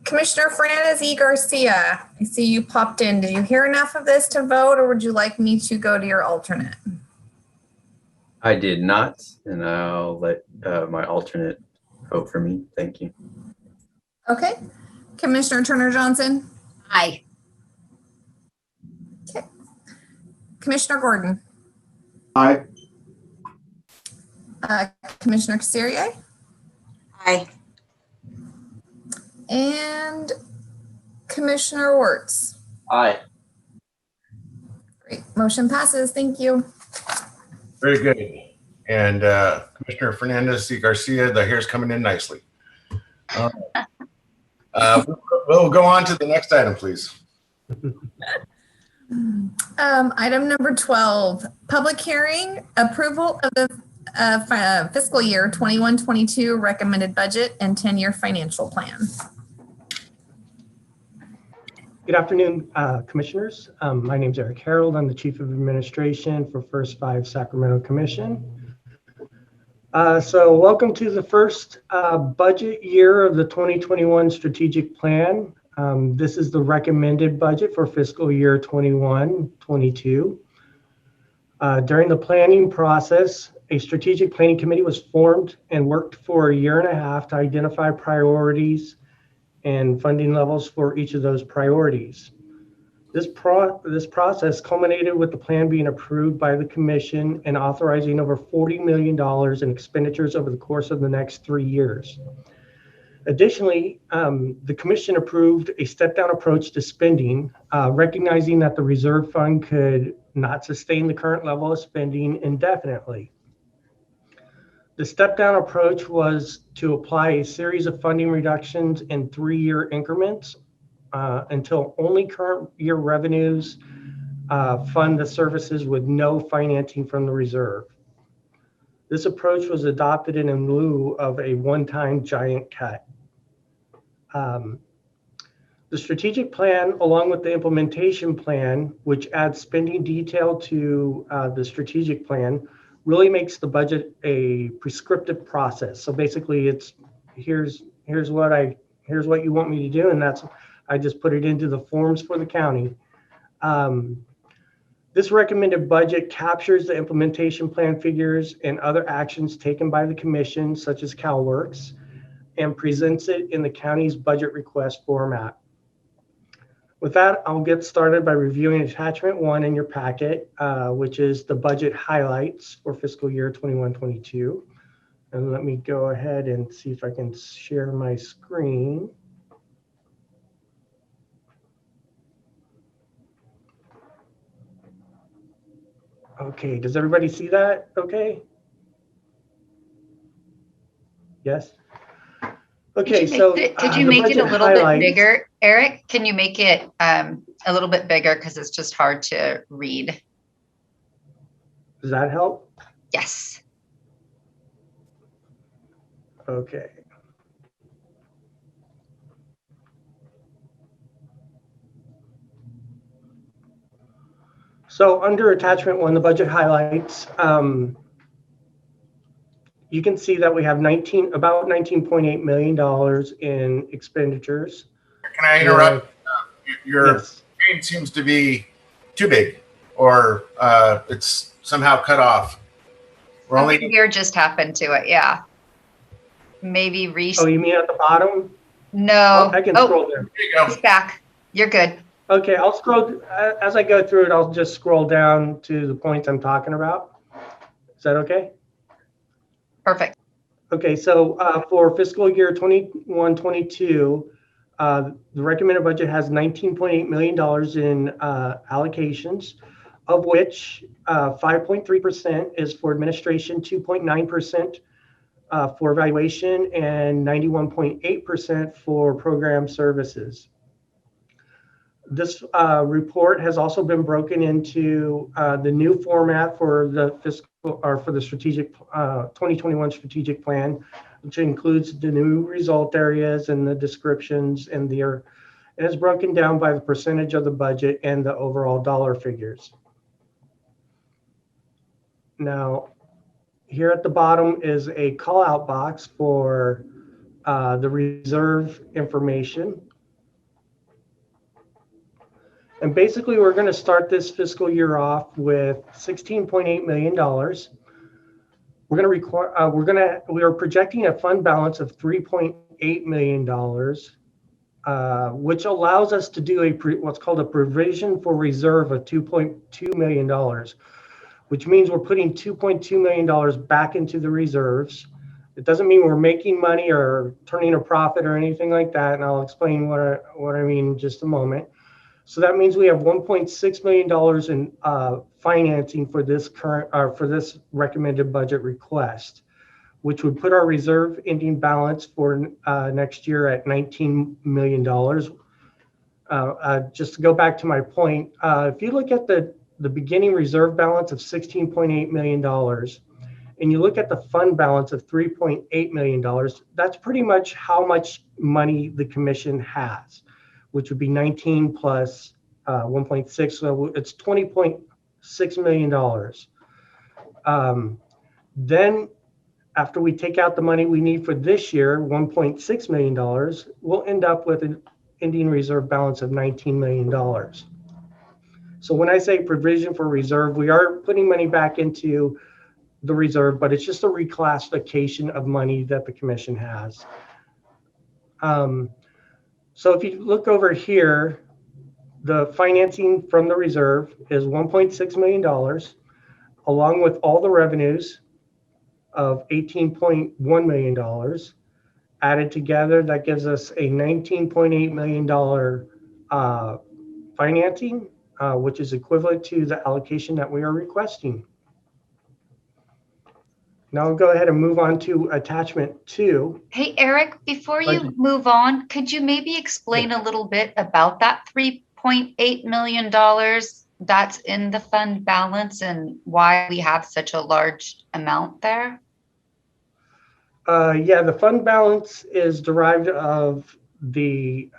Commissioner Fernandez E. Garcia, I see you popped in. Did you hear enough of this to vote, or would you like me to go to your alternate? I did not, and I'll let my alternate vote for me. Thank you. Okay. Commissioner Turner Johnson. Aye. Okay. Commissioner Gordon. Aye. Commissioner Casirier. Aye. And Commissioner Wirtz. Aye. Great. Motion passes. Thank you. Very good. And Commissioner Fernandez C. Garcia, the hair's coming in nicely. We'll go on to the next item, please. Item number 12, public hearing, approval of the fiscal year 21-22 recommended budget and 10-year financial plan. Good afternoon, commissioners. My name is Eric Harold. I'm the Chief of Administration for First 5 Sacramento Commission. So welcome to the first budget year of the 2021 strategic plan. This is the recommended budget for fiscal year 21-22. During the planning process, a strategic planning committee was formed and worked for a year and a half to identify priorities and funding levels for each of those priorities. This process culminated with the plan being approved by the commission and authorizing over $40 million in expenditures over the course of the next 3 years. Additionally, the commission approved a step-down approach to spending, recognizing that the reserve fund could not sustain the current level of spending indefinitely. The step-down approach was to apply a series of funding reductions in 3-year increments until only current year revenues fund the services with no financing from the reserve. This approach was adopted in lieu of a one-time giant cut. The strategic plan, along with the implementation plan, which adds spending detail to the strategic plan, really makes the budget a prescriptive process. So basically, it's here's what you want me to do, and I just put it into the forms for the county. This recommended budget captures the implementation plan figures and other actions taken by the commission, such as Calworks, and presents it in the county's budget request format. With that, I'll get started by reviewing attachment 1 in your packet, which is the budget highlights for fiscal year 21-22. And let me go ahead and see if I can share my screen. Okay, does everybody see that okay? Yes? Okay, so could you make it a little bit bigger, Eric? Can you make it a little bit bigger because it's just hard to read? Does that help? Yes. Okay. So under attachment 1, the budget highlights, you can see that we have about $19.8 million in expenditures. Can I interrupt? Your screen seems to be too big, or it's somehow cut off. We're only here just happened to it. Yeah. Maybe Oh, you mean at the bottom? No. I can scroll there. There you go. It's back. You're good. Okay, I'll scroll as I go through it. I'll just scroll down to the points I'm talking about. Is that okay? Perfect. Okay, so for fiscal year 21-22, the recommended budget has $19.8 million in allocations, of which 5.3% is for administration, 2.9% for evaluation, and 91.8% for program services. This report has also been broken into the new format for the fiscal or for the strategic 2021 strategic plan, which includes the new result areas and the descriptions and it is broken down by the percentage of the budget and the overall dollar figures. Now, here at the bottom is a call out box for the reserve information. And basically, we're going to start this fiscal year off with $16.8 million. We are projecting a fund balance of $3.8 million, which allows us to do what's called a provision for reserve of $2.2 million, which means we're putting $2.2 million back into the reserves. It doesn't mean we're making money or turning a profit or anything like that. And I'll explain what I mean in just a moment. So that means we have $1.6 million in financing for this for this recommended budget request, which would put our reserve ending balance for next year at $19 million. Just to go back to my point, if you look at the beginning reserve balance of $16.8 million, and you look at the fund balance of $3.8 million, that's pretty much how much money the commission has, which would be 19 plus 1.6, so it's $20.6 million. Then after we take out the money we need for this year, $1.6 million, we'll end up with an ending reserve balance of $19 million. So when I say provision for reserve, we are putting money back into the reserve, but it's just a reclassification of money that the commission has. So if you look over here, the financing from the reserve is $1.6 million, along with all the revenues of $18.1 million, Added together, that gives us a $19.8 million financing, which is equivalent to the allocation that we are requesting. Now I'll go ahead and move on to attachment 2. Hey, Eric, before you move on, could you maybe explain a little bit about that $3.8 million that's in the fund balance and why we have such a large amount there? Yeah, the fund balance is derived of the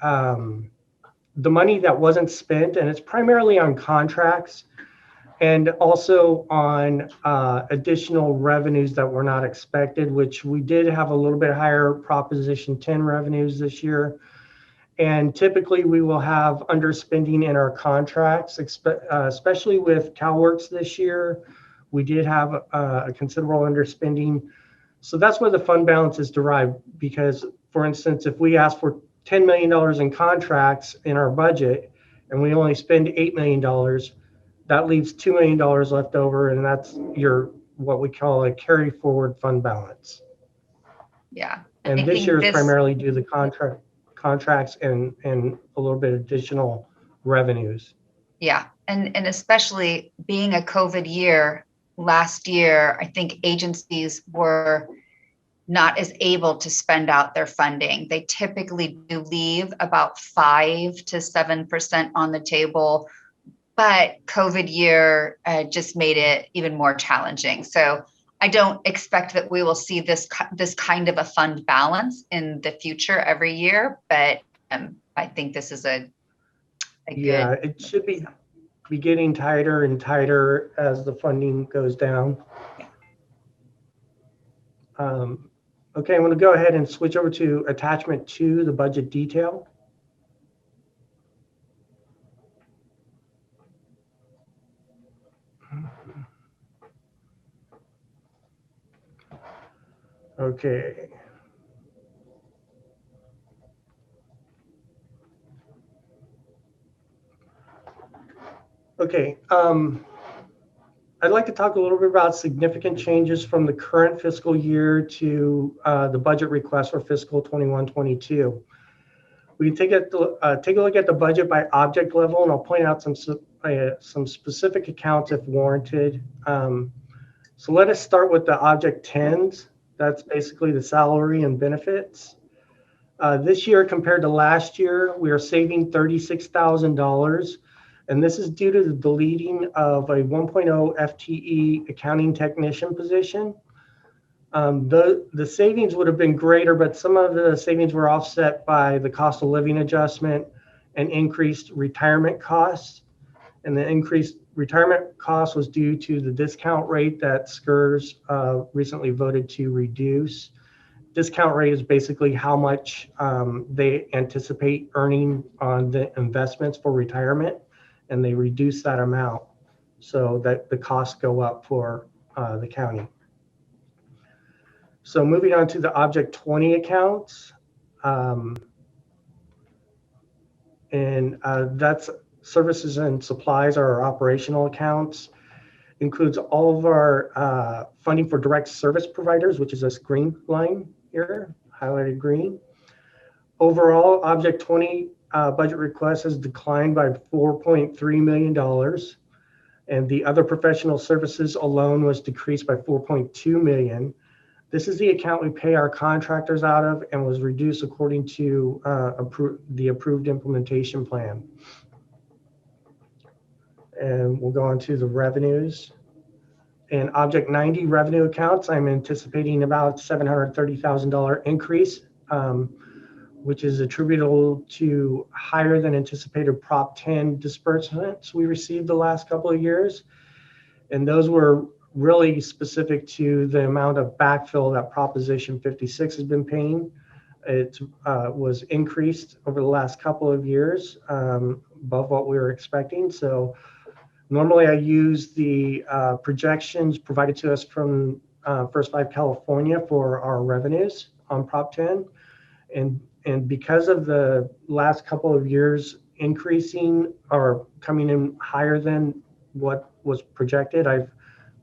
money that wasn't spent, and it's primarily on contracts and also on additional revenues that were not expected, which we did have a little bit higher Proposition 10 revenues this year. And typically we will have underspending in our contracts, especially with Calworks this year. We did have a considerable underspending. So that's where the fund balance is derived, because, for instance, if we ask for $10 million in contracts in our budget and we only spend $8 million, that leaves $2 million left over, and that's your what we call a carry forward fund balance. Yeah. And this year is primarily due to the contracts and a little bit additional revenues. Yeah, and especially being a COVID year, last year, I think agencies were not as able to spend out their funding. They typically do leave about 5 to 7% on the table, but COVID year just made it even more challenging. So I don't expect that we will see this kind of a fund balance in the future every year, but I think this is a yeah, good. It should be getting tighter and tighter as the funding goes down. Okay, I'm going to go ahead and switch over to attachment 2, the budget detail. Okay. Okay. I'd like to talk a little bit about significant changes from the current fiscal year to the budget request for fiscal 21-22. We can take a look at the budget by object level, and I'll point out some specific accounts if warranted. So let us start with the object 10s. That's basically the salary and benefits. This year compared to last year, we are saving $36,000. And this is due to the deleting of a 1.0 FTE accounting technician position. The savings would have been greater, but some of the savings were offset by the cost of living adjustment and increased retirement costs. And the increased retirement cost was due to the discount rate that SCRS recently voted to reduce. Discount rate is basically how much they anticipate earning on the investments for retirement, and they reduce that amount so that the costs go up for the county. So moving on to the object 20 accounts, and that's services and supplies are our operational accounts. Includes all of our funding for direct service providers, which is this green line here, highlighted green. Overall, object 20 budget request has declined by $4.3 million. And the other professional services alone was decreased by $4.2 million. This is the account we pay our contractors out of and was reduced according to the approved implementation plan. And we'll go on to the revenues. In object 90 revenue accounts, I'm anticipating about $730,000 increase, which is attributable to higher than anticipated Prop 10 disbursements we received the last couple of years. And those were really specific to the amount of backfill that Proposition 56 has been paying. It was increased over the last couple of years above what we were expecting. So normally I use the projections provided to us from First 5 California for our revenues on Prop 10. And because of the last couple of years increasing or coming in higher than what was projected, I've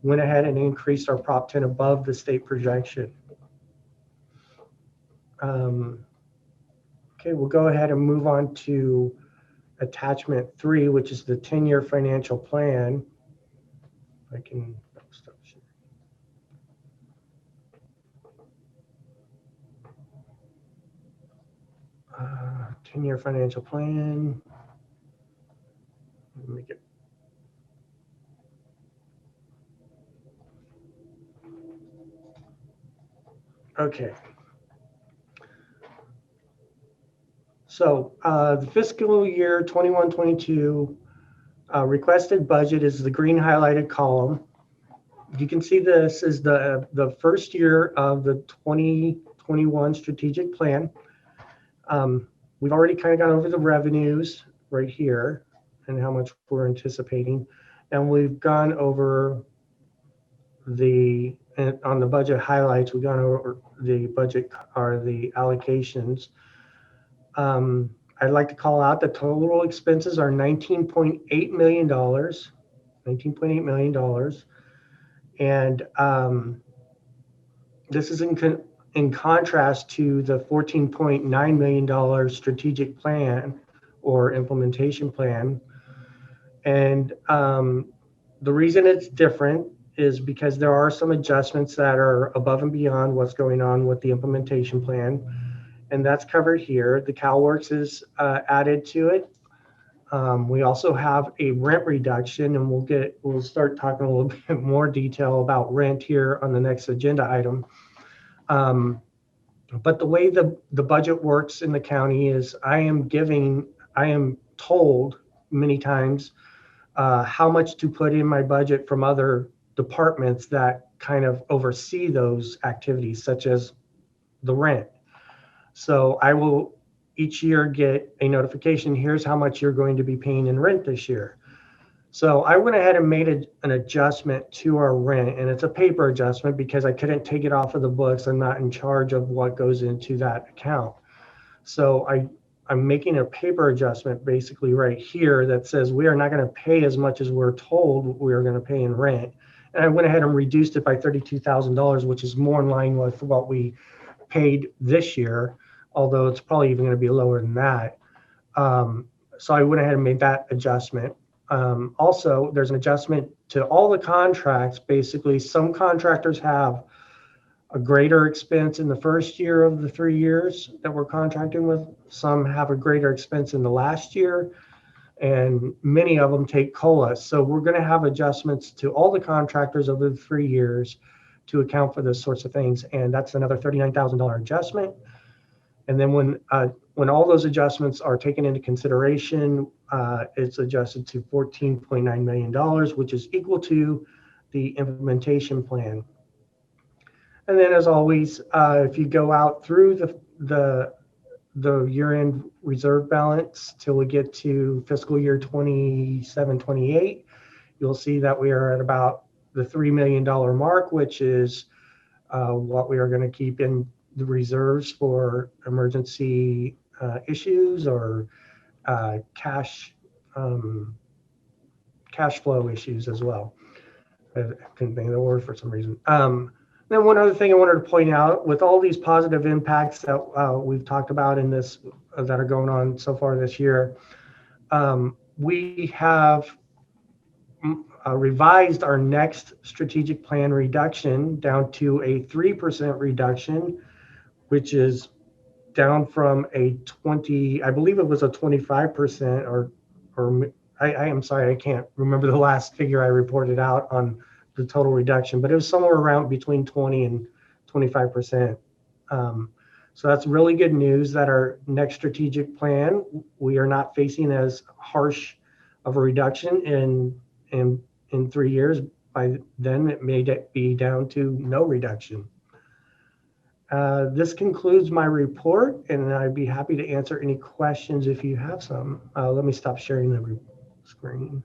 went ahead and increased our Prop 10 above the state projection. Okay, we'll go ahead and move on to attachment 3, which is the 10-year financial plan. I can stop sharing. 10-year financial plan. Let me make it. Okay. So the fiscal year 21-22 requested budget is the green highlighted column. You can see this is the first year of the 2021 strategic plan. We've already kind of gone over the revenues right here and how much we're anticipating. And we've gone over on the budget highlights, we've gone over the budget or the allocations. I'd like to call out the total expenses are $19.8 million, $19.8 million. And this is in contrast to the $14.9 million strategic plan or implementation plan. And the reason it's different is because there are some adjustments that are above and beyond what's going on with the implementation plan. And that's covered here. The Calworks is added to it. We also have a rent reduction, and we'll start talking a little bit more detail about rent here on the next agenda item. But the way the budget works in the county is I am told many times how much to put in my budget from other departments that kind of oversee those activities, such as the rent. So I will each year get a notification, here's how much you're going to be paying in rent this year. So I went ahead and made an adjustment to our rent, and it's a paper adjustment because I couldn't take it off of the books. I'm not in charge of what goes into that account. So I'm making a paper adjustment basically right here that says we are not going to pay as much as we're told we are going to pay in rent. And I went ahead and reduced it by $32,000, which is more in line with what we paid this year, although it's probably even going to be lower than that. So I went ahead and made that adjustment. Also, there's an adjustment to all the contracts. Basically, some contractors have a greater expense in the first year of the 3 years that we're contracting with. Some have a greater expense in the last year, and many of them take COLA. So we're going to have adjustments to all the contractors over the 3 years to account for those sorts of things. And that's another $39,000 adjustment. And then when all those adjustments are taken into consideration, it's adjusted to $14.9 million, which is equal to the implementation plan. And then, as always, if you go out through the year-end reserve balance till we get to fiscal year 27-28, you'll see that we are at about the $3 million mark, which is what we are going to keep in the reserves for emergency issues or cash flow issues as well. I couldn't think of the word for some reason. Then one other thing I wanted to point out, with all these positive impacts that we've talked about in this that are going on so far this year, we have revised our next strategic plan reduction down to a 3% reduction, which is down from a 20, I believe it was a 25%, or I am sorry, I can't remember the last figure I reported out on the total reduction, but it was somewhere around between 20 and 25%. So that's really good news that our next strategic plan, we are not facing as harsh of a reduction in 3 years. By then, it may be down to no reduction. This concludes my report, and I'd be happy to answer any questions if you have some. Let me stop sharing the screen.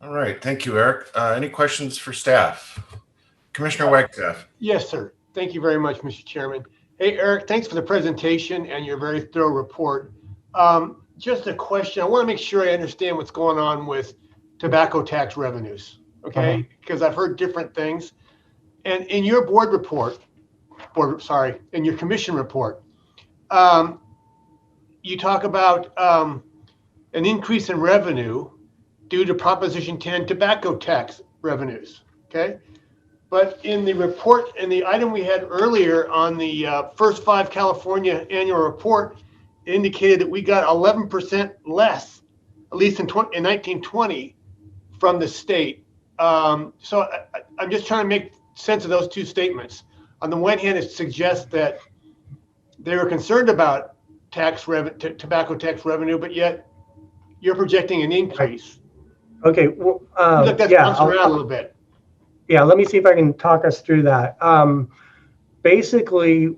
All right, thank you, Eric. Any questions for staff? Commissioner Wagstaff. Yes, sir. Thank you very much, Mr. Chairman. Hey, Eric, thanks for the presentation and your very thorough report. Just a question. I want to make sure I understand what's going on with tobacco tax revenues, okay? Because I've heard different things. And in your board report, in your commission report, you talk about an increase in revenue due to Proposition 10 tobacco tax revenues, okay? But in the report, in the item we had earlier on the first 5 California annual report, it indicated that we got 11% less, at least in 1920, from the state. So I'm just trying to make sense of those two statements. On the one hand, it suggests that they were concerned about tobacco tax revenue, but yet you're projecting an increase. Okay, well, Look, that's yeah, bouncing around a little bit. Yeah, let me see if I can talk us through that. Basically,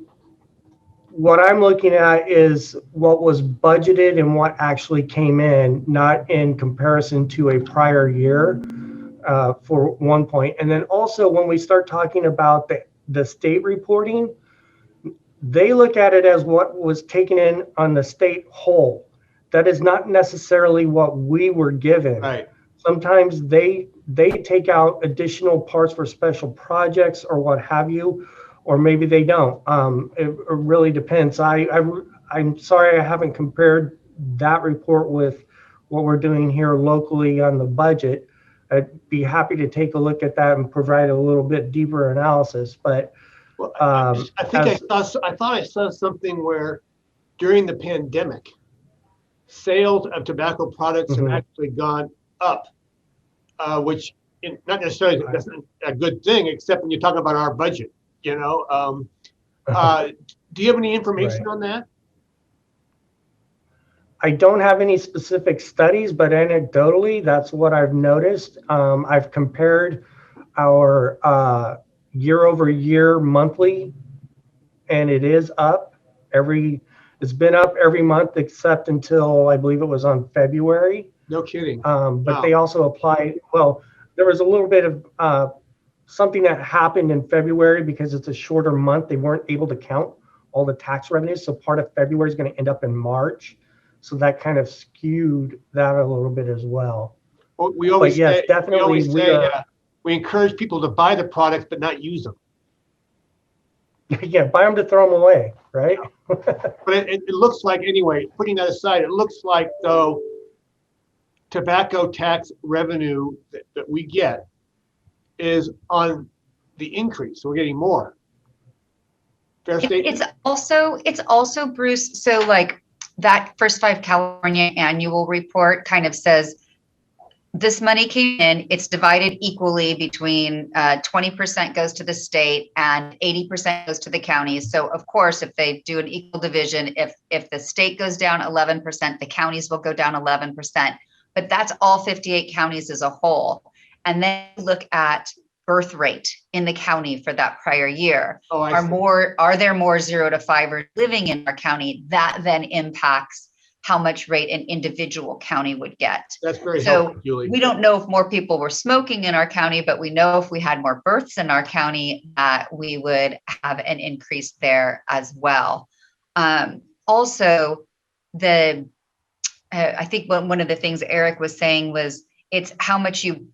what I'm looking at is what was budgeted and what actually came in, not in comparison to a prior year, for one point. And then also when we start talking about the state reporting, they look at it as what was taken in on the state whole. That is not necessarily what we were given. Right. Sometimes they take out additional parts for special projects or what have you, or maybe they don't. It really depends. I'm sorry I haven't compared that report with what we're doing here locally on the budget. I'd be happy to take a look at that and provide a little bit deeper analysis. But well, I thought I saw something where during the pandemic, sales of tobacco products have actually gone up, which not necessarily that's a good thing, except when you talk about our budget. You know, do you have any information on that? I don't have any specific studies, but anecdotally, that's what I've noticed. I've compared our year over year monthly, and it is up it's been up every month except until I believe it was on February. No kidding. But they also apply, well, there was a little bit of something that happened in February because it's a shorter month. They weren't able to count all the tax revenues. So part of February is going to end up in March. So that kind of skewed that a little bit as well. Well, we always yes, say, definitely we encourage people to buy the products but not use them. Yeah, buy them to throw them away, right? But it looks like, anyway, putting that aside, it looks like though tobacco tax revenue that we get is on the increase. So we're getting more. Fair statement? It's also, Bruce, so like that first 5 California annual report kind of says this money came in, it's divided equally between 20% goes to the state and 80% goes to the counties. So of course, if they do an equal division, if the state goes down 11%, the counties will go down 11%. But that's all 58 counties as a whole. And then look at birth rate in the county for that prior year. Are there more 0 to 5 living in our county? That then impacts how much rate an individual county would get. That's very helpful, Julie. We don't know if more people were smoking in our county, but we know if we had more births in our county, we would have an increase there as well. Also, I think one of the things Eric was saying was it's how much you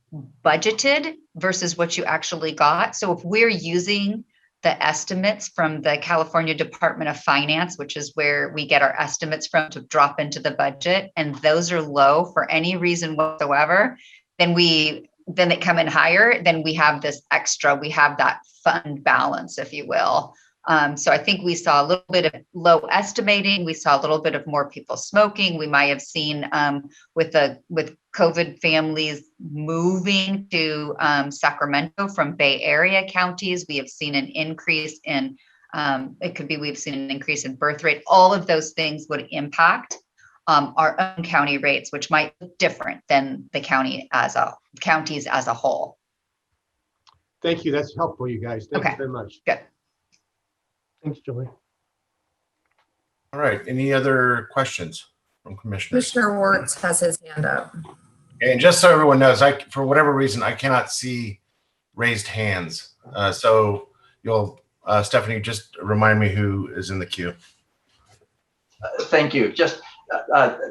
budgeted versus what you actually got. So if we're using the estimates from the California Department of Finance, which is where we get our estimates from to drop into the budget, and those are low for any reason whatsoever, then they come in higher, then we have this extra, we have that fund balance, if you will. So I think we saw a little bit of low estimating. We saw a little bit of more people smoking. We might have seen with COVID families moving to Sacramento from Bay Area counties. We have seen an increase in, we've seen an increase in birth rate. All of those things would impact our own county rates, which might be different than the counties as a whole. Thank you. That's helpful, you guys. Thank you very much. Good. Thanks, Julie. All right. Any other questions from commissioners? Commissioner Wertz has his hand up. And just so everyone knows, for whatever reason, I cannot see raised hands. So you'll, Stephanie, just remind me who is in the queue. Thank you. Just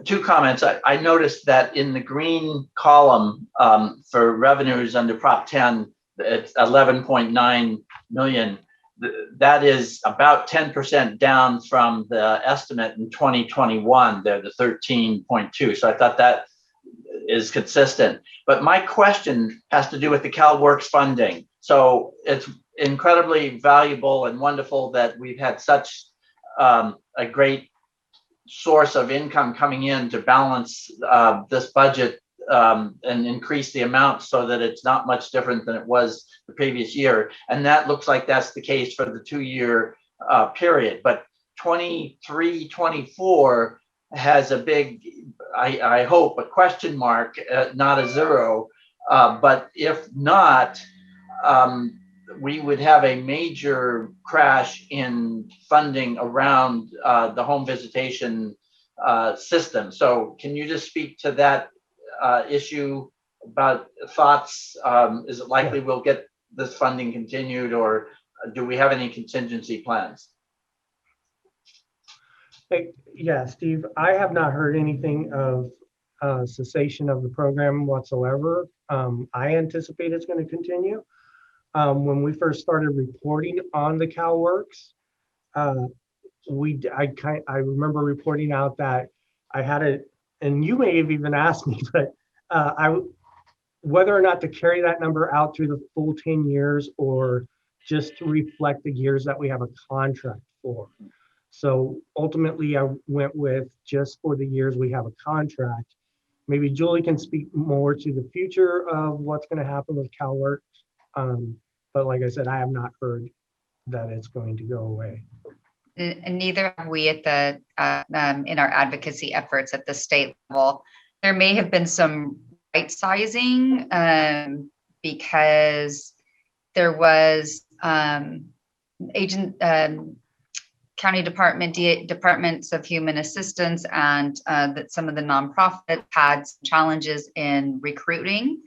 2 comments. I noticed that in the green column for revenues under Prop 10, it's 11.9 million. that is about 10% down from the estimate in 2021, the 13.2. So I thought that is consistent. But my question has to do with the Calworks funding. So it's incredibly valuable and wonderful that we've had such a great source of income coming in to balance this budget and increase the amount so that it's not much different than it was the previous year. And that looks like that's the case for the 2-year period. But 23-24 has a big, I hope, a question mark, not a zero. But if not, we would have a major crash in funding around the home visitation system. So can you just speak to that issue about thoughts? Is it likely we'll get this funding continued, or do we have any contingency plans? Yeah, Steve, I have not heard anything of cessation of the program whatsoever. I anticipate it's going to continue. When we first started reporting on the Calworks, I remember reporting out that I had it, and you may have even asked me, but whether or not to carry that number out through the full 10 years or just to reflect the years that we have a contract for. So ultimately, I went with just for the years we have a contract. Maybe Julie can speak more to the future of what's going to happen with Calworks. But like I said, I have not heard that it's going to go away. And neither have we at the in our advocacy efforts at the state level. There may have been some right sizing because there was county departments of human assistance and that some of the nonprofits had challenges in recruiting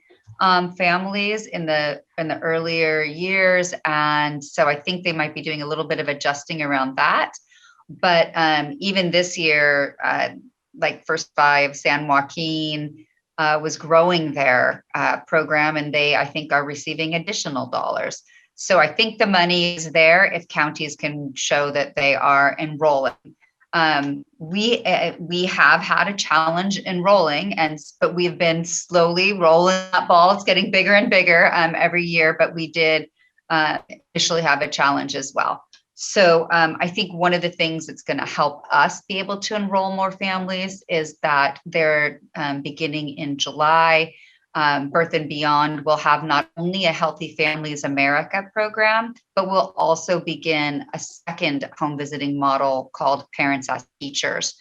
families in the earlier years, and so I think they might be doing a little bit of adjusting around that. But even this year, like First Five San Joaquin was growing their program, and they, I think, are receiving additional dollars. So I think the money is there if counties can show that they are enrolling. We have had a challenge enrolling, but we've been slowly rolling that ball. It's getting bigger and bigger every year, but we did initially have a challenge as well. So I think one of the things that's going to help us be able to enroll more families is that they're beginning in July. Birth and Beyond will have not only a Healthy Families America program, but we'll also begin a second home visiting model called Parents as Teachers.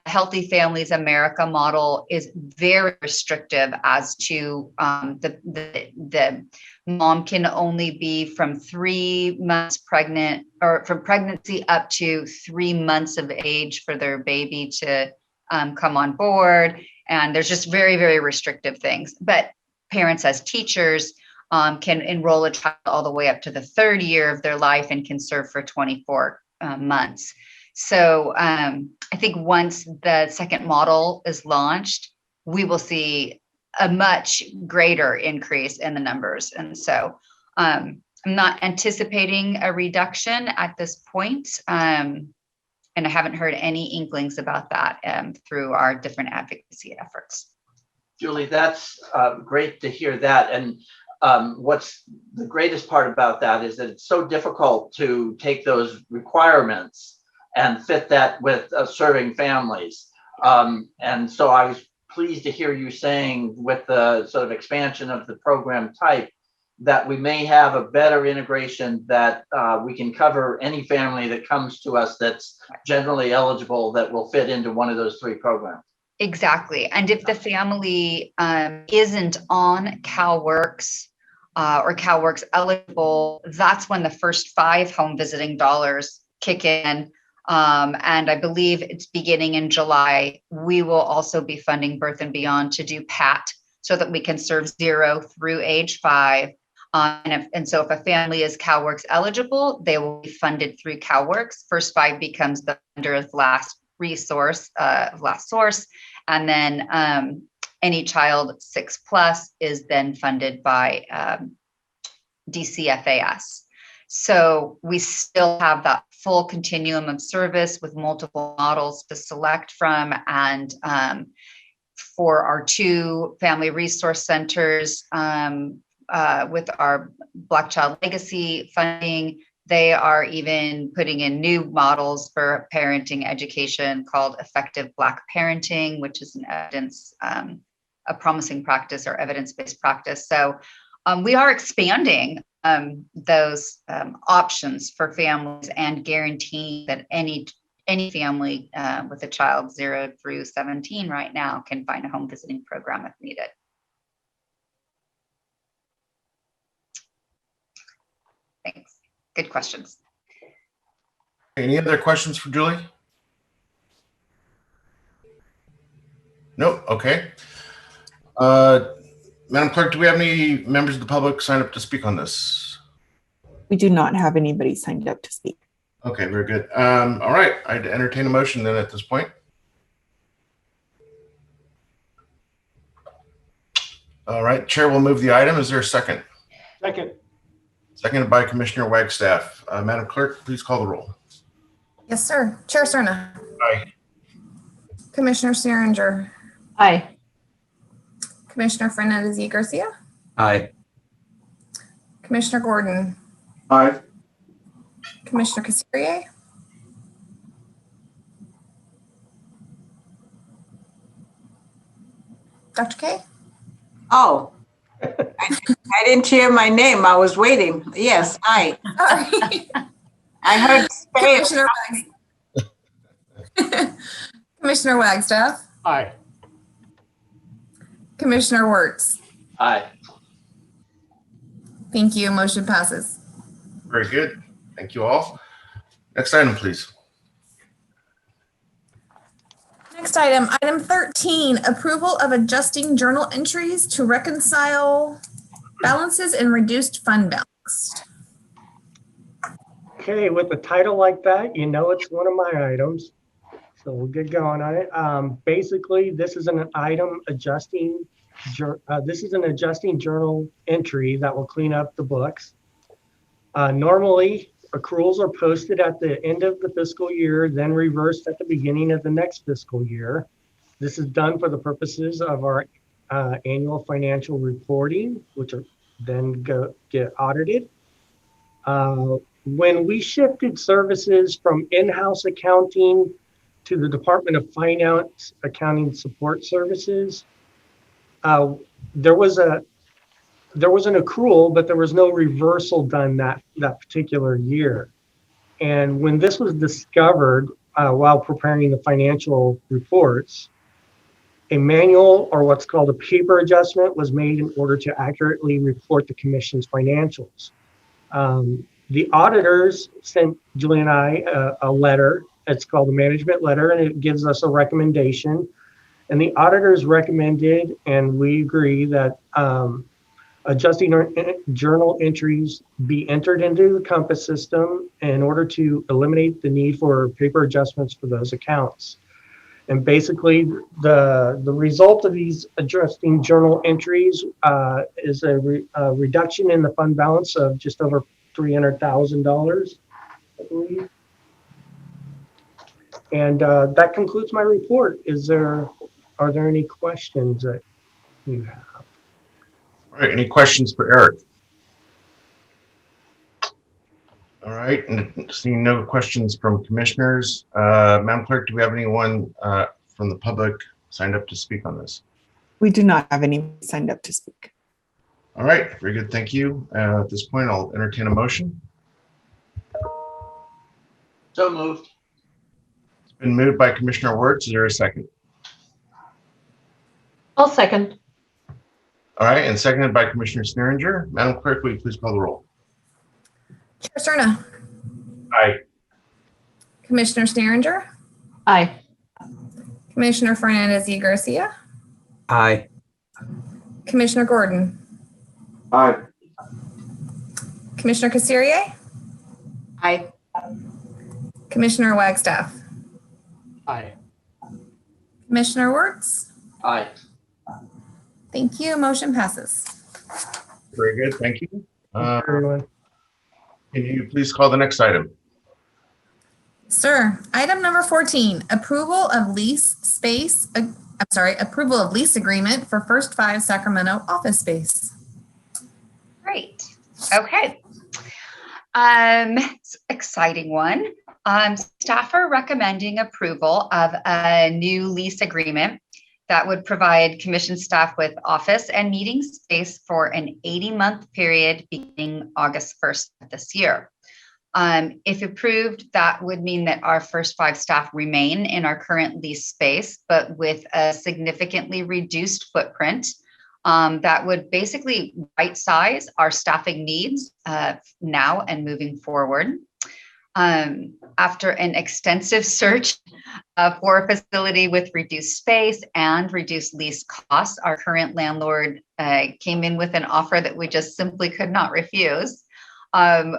Healthy Families America model is very restrictive as to the mom can only be from 3 months pregnant, or from pregnancy up to 3 months of age for their baby to come on board. And there's just very, very restrictive things. But Parents as Teachers can enroll a child all the way up to the 3rd year of their life and can serve for 24 months. So I think once the second model is launched, we will see a much greater increase in the numbers. And so I'm not anticipating a reduction at this point. And I haven't heard any inklings about that through our different advocacy efforts. Julie, that's great to hear that. And what's the greatest part about that is that it's so difficult to take those requirements and fit that with serving families. And so I was pleased to hear you saying with the sort of expansion of the program type that we may have a better integration that we can cover any family that comes to us that's generally eligible that will fit into one of those 3 programs. Exactly. And if the family isn't on Calworks or Calworks eligible, that's when the first 5 home visiting dollars kick in. And I believe it's beginning in July. We will also be funding Birth and Beyond to do PAT so that we can serve 0 through age 5. And so if a family is Calworks eligible, they will be funded through Calworks. First Five becomes the vendor of last source. And then any child 6+ is then funded by DCFAS. So we still have that full continuum of service with multiple models to select from. And for our 2 family resource centers, with our Black Child Legacy funding, they are even putting in new models for parenting education called Effective Black Parenting, which is an evidence, a promising practice or evidence-based practice. So we are expanding those options for families and guaranteeing that any family with a child 0 through 17 right now can find a home visiting program if needed. Thanks. Good questions. Any other questions for Julie? Nope. Okay. Madam Clerk, do we have any members of the public sign up to speak on this? We do not have anybody signed up to speak. Okay, very good. All right, I'd entertain a motion then at this point. All right, Chair will move the item. Is there a second? Second. Seconded by Commissioner Wagstaff. Madam Clerk, please call the roll. Yes, sir. Chair Cerna. Aye. Commissioner Sterringer. Aye. Commissioner Fernandez y Garcia. Aye. Commissioner Gordon. Aye. Commissioner Casirier. Dr. K. Oh, I didn't hear my name. I was waiting. Yes, aye. Sorry. I heard Commissioner Commissioner Wagstaff. Aye. Commissioner Wirtz. Aye. Thank you. Motion passes. Very good. Thank you all. Next item, please. Next item, item 13, approval of adjusting journal entries to reconcile balances and reduced fund balance. Okay, with a title like that, you know it's one of my items. So we'll get going on it. Basically, this is an item adjusting. This is an adjusting journal entry that will clean up the books. Normally, accruals are posted at the end of the fiscal year, then reversed at the beginning of the next fiscal year. This is done for the purposes of our annual financial reporting, which are then get audited. When we shifted services from in-house accounting to the Department of Finance Accounting Support Services, there was an accrual, but there was no reversal done that particular year. And when this was discovered while preparing the financial reports, a manual, or what's called a paper adjustment, was made in order to accurately report the commission's financials. The auditors sent Julie and I a letter. It's called the management letter, and it gives us a recommendation. And the auditors recommended, and we agree, that adjusting journal entries be entered into the Compass system in order to eliminate the need for paper adjustments for those accounts. And basically, the result of these adjusting journal entries is a reduction in the fund balance of just over $300,000, I believe. And that concludes my report. Are there any questions that you have? All right, any questions for Eric? All right, and seeing no questions from commissioners, Madam Clerk, do we have anyone from the public signed up to speak on this? We do not have anyone signed up to speak. All right, very good, thank you. At this point, I'll entertain a motion. So moved. It's been moved by Commissioner Wirtz. Is there a second? I'll second. All right, and seconded by Commissioner Sneeringer. Madam Clerk, will you please call the roll? Chair Cerna. Aye. Commissioner Sneeringer. Aye. Commissioner Fernandez y Garcia. Aye. Commissioner Gordon. Aye. Commissioner Casirier. aye. Commissioner Wagstaff. Aye. Commissioner Wirtz. Aye. Thank you. Motion passes. Very good, thank you. Everyone. Can you please call the next item? Sir, item number 14, approval of lease agreement for First 5 Sacramento office space. Great. Okay. It's an exciting one. Staff are recommending approval of a new lease agreement that would provide commission staff with office and meeting space for an 80-month period beginning August 1st of this year. If approved, that would mean that our First 5 staff remain in our current lease space, but with a significantly reduced footprint that would basically right size our staffing needs now and moving forward. After an extensive search for a facility with reduced space and reduced lease costs, our current landlord came in with an offer that we just simply could not refuse.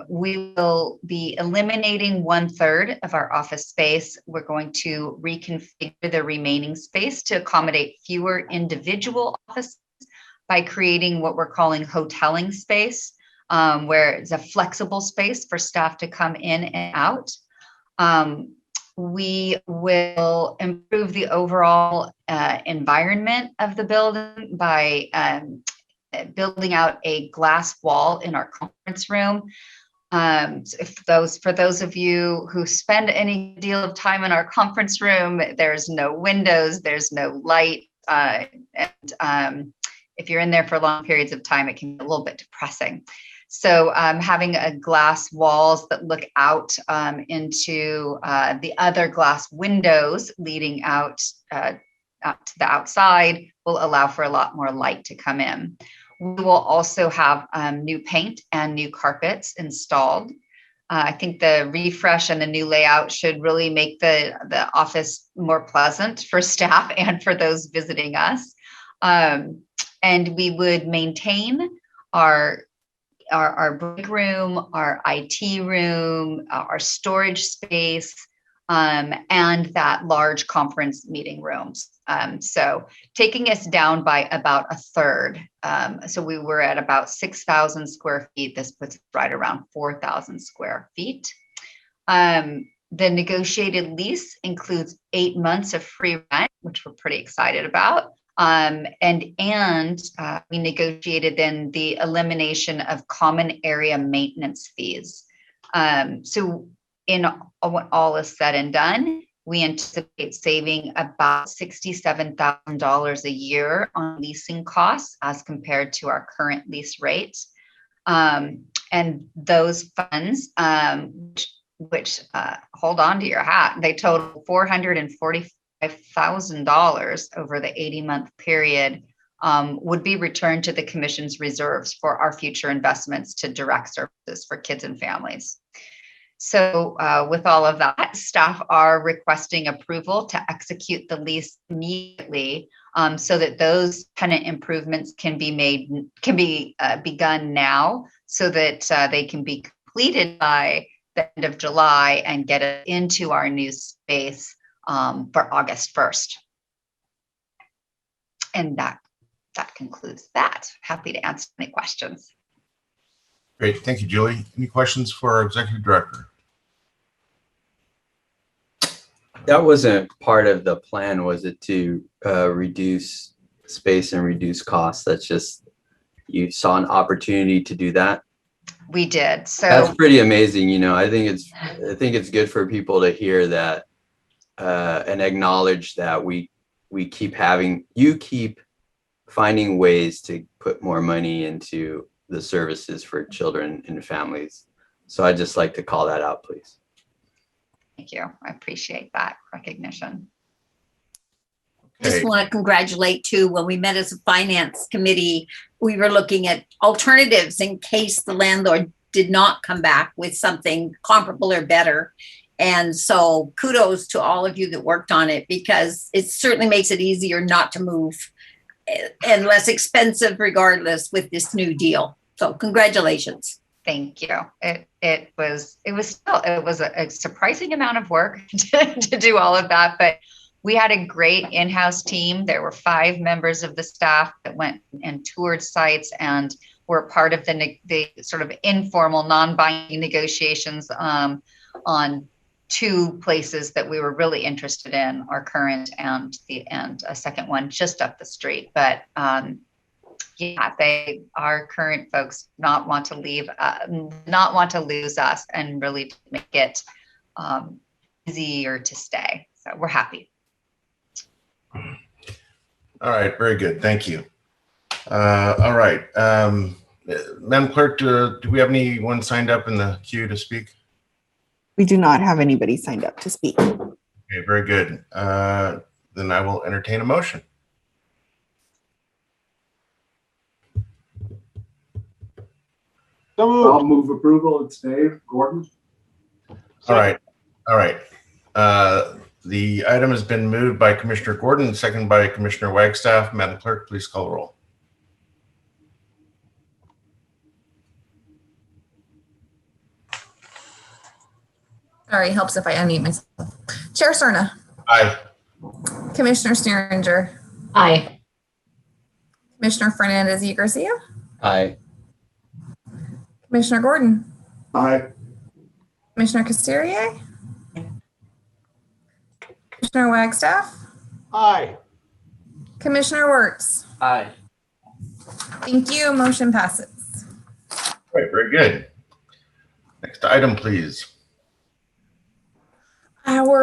We will be eliminating 1/3 of our office space. We're going to reconfigure the remaining space to accommodate fewer individual offices by creating what we're calling hoteling space, where it's a flexible space for staff to come in and out. We will improve the overall environment of the building by building out a glass wall in our conference room. For those of you who spend any deal of time in our conference room, there's no windows, there's no light, and if you're in there for long periods of time, it can be a little bit depressing. So having glass walls that look out into the other glass windows leading out to the outside will allow for a lot more light to come in. We will also have new paint and new carpets installed. I think the refresh and the new layout should really make the office more pleasant for staff and for those visiting us. And we would maintain our break room, our IT room, our storage space, and that large conference meeting rooms. So taking us down by about 1/3. So we were at about 6,000 square feet. This puts us right around 4,000 square feet. The negotiated lease includes 8 months of free rent, which we're pretty excited about. And we negotiated then the elimination of common area maintenance fees. So when all is said and done, we anticipate saving about $67,000 a year on leasing costs as compared to our current lease rates. And those funds, which hold on to your hat, they total $445,000 over the 80-month period, would be returned to the Commission's reserves for our future investments to direct services for kids and families. So with all of that, staff are requesting approval to execute the lease immediately so that those tenant improvements can be begun now so that they can be completed by the end of July and get it into our new space for August 1st. And that concludes that. Happy to answer any questions. Great. Thank you, Julie. Any questions for our Executive Director? That wasn't part of the plan, was it, to reduce space and reduce costs? That's just, you saw an opportunity to do that? We did. So that's pretty amazing. You know, I think it's good for people to hear that and acknowledge that you keep finding ways to put more money into the services for children and families. So I'd just like to call that out, please. Thank you. I appreciate that recognition. I just want to congratulate too. When we met as a finance committee, we were looking at alternatives in case the landlord did not come back with something comparable or better. And so kudos to all of you that worked on it, because it certainly makes it easier not to move and less expensive regardless with this new deal. So congratulations. Thank you. It was a surprising amount of work to do all of that, but we had a great in-house team. There were 5 members of the staff that went and toured sites and were part of the sort of informal, non-binding negotiations on two places that we were really interested in, our current and a second one just up the street. But yeah, our current folks not want to leave, not want to lose us, and really make it easier to stay. So we're happy. All right, very good. Thank you. All right, Madam Clerk, do we have anyone signed up in the queue to speak? We do not have anybody signed up to speak. Okay, very good. Then I will entertain a motion. I'll move approval. It's Dave Gordon. All right. The item has been moved by Commissioner Gordon, seconded by Commissioner Wagstaff. Madam Clerk, please call the roll. Sorry, helps if I unmute myself. Chair Cerna. Aye. Commissioner Stierringer. Aye. Commissioner Fernandez y Garcia. Aye. Commissioner Gordon. Aye. Commissioner Casterier. Commissioner Wagstaff. Aye. Commissioner Wirtz. Aye. Thank you. Motion passes. All right, very good. Next item, please.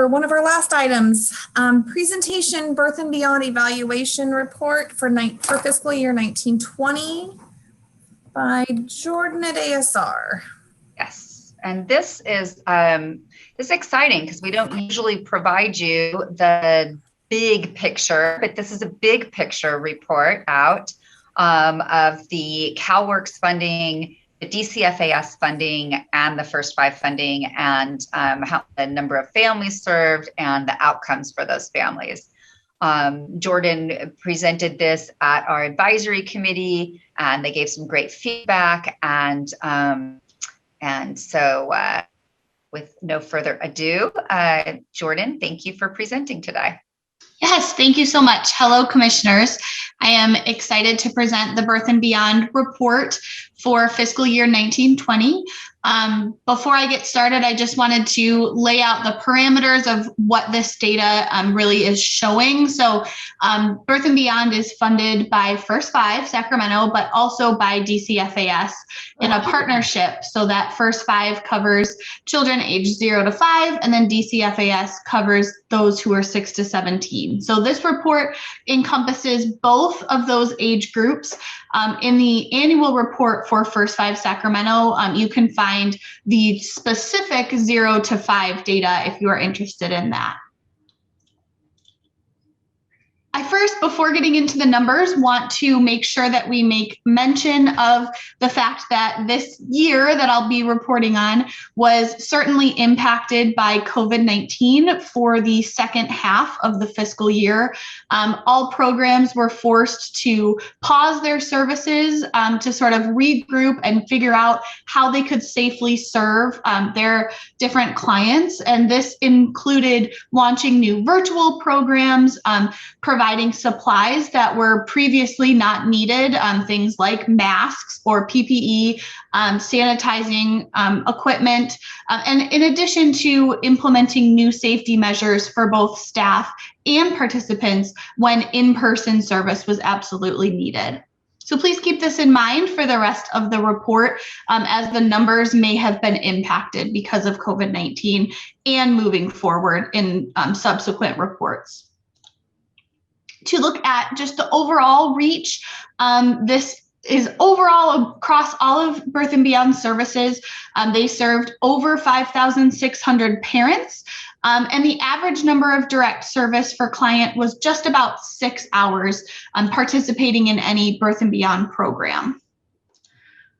One of our last items, presentation Birth and Beyond Evaluation Report for fiscal year 1920 by Jordan at ASR. Yes, and this is exciting because we don't usually provide you the big picture, but this is a big picture report out of the Calworks funding, the DCFAS funding, and the First Five funding, and how the number of families served and the outcomes for those families. Jordan presented this at our advisory committee, and they gave some great feedback. And so with no further ado, Jordan, thank you for presenting today. Yes, thank you so much. Hello, commissioners. I am excited to present the Birth and Beyond report for fiscal year 1920. Before I get started, I just wanted to lay out the parameters of what this data really is showing. So Birth and Beyond is funded by First Five Sacramento, but also by DCFAS in a partnership. So that First Five covers children aged 0 to 5, and then DCFAS covers those who are 6 to 17. So this report encompasses both of those age groups. In the annual report for First Five Sacramento, you can find the specific 0 to 5 data if you are interested in that. I first, before getting into the numbers, want to make sure that we make mention of the fact that this year that I'll be reporting on was certainly impacted by COVID-19 for the second half of the fiscal year. All programs were forced to pause their services to sort of regroup and figure out how they could safely serve their different clients. And this included launching new virtual programs, providing supplies that were previously not needed, things like masks or PPE, sanitizing equipment, and in addition to implementing new safety measures for both staff and participants when in-person service was absolutely needed. So please keep this in mind for the rest of the report, as the numbers may have been impacted because of COVID-19 and moving forward in subsequent reports. To look at just the overall reach, this is overall across all of Birth and Beyond services. They served over 5,600 parents, and the average number of direct service for client was just about 6 hours participating in any Birth and Beyond program.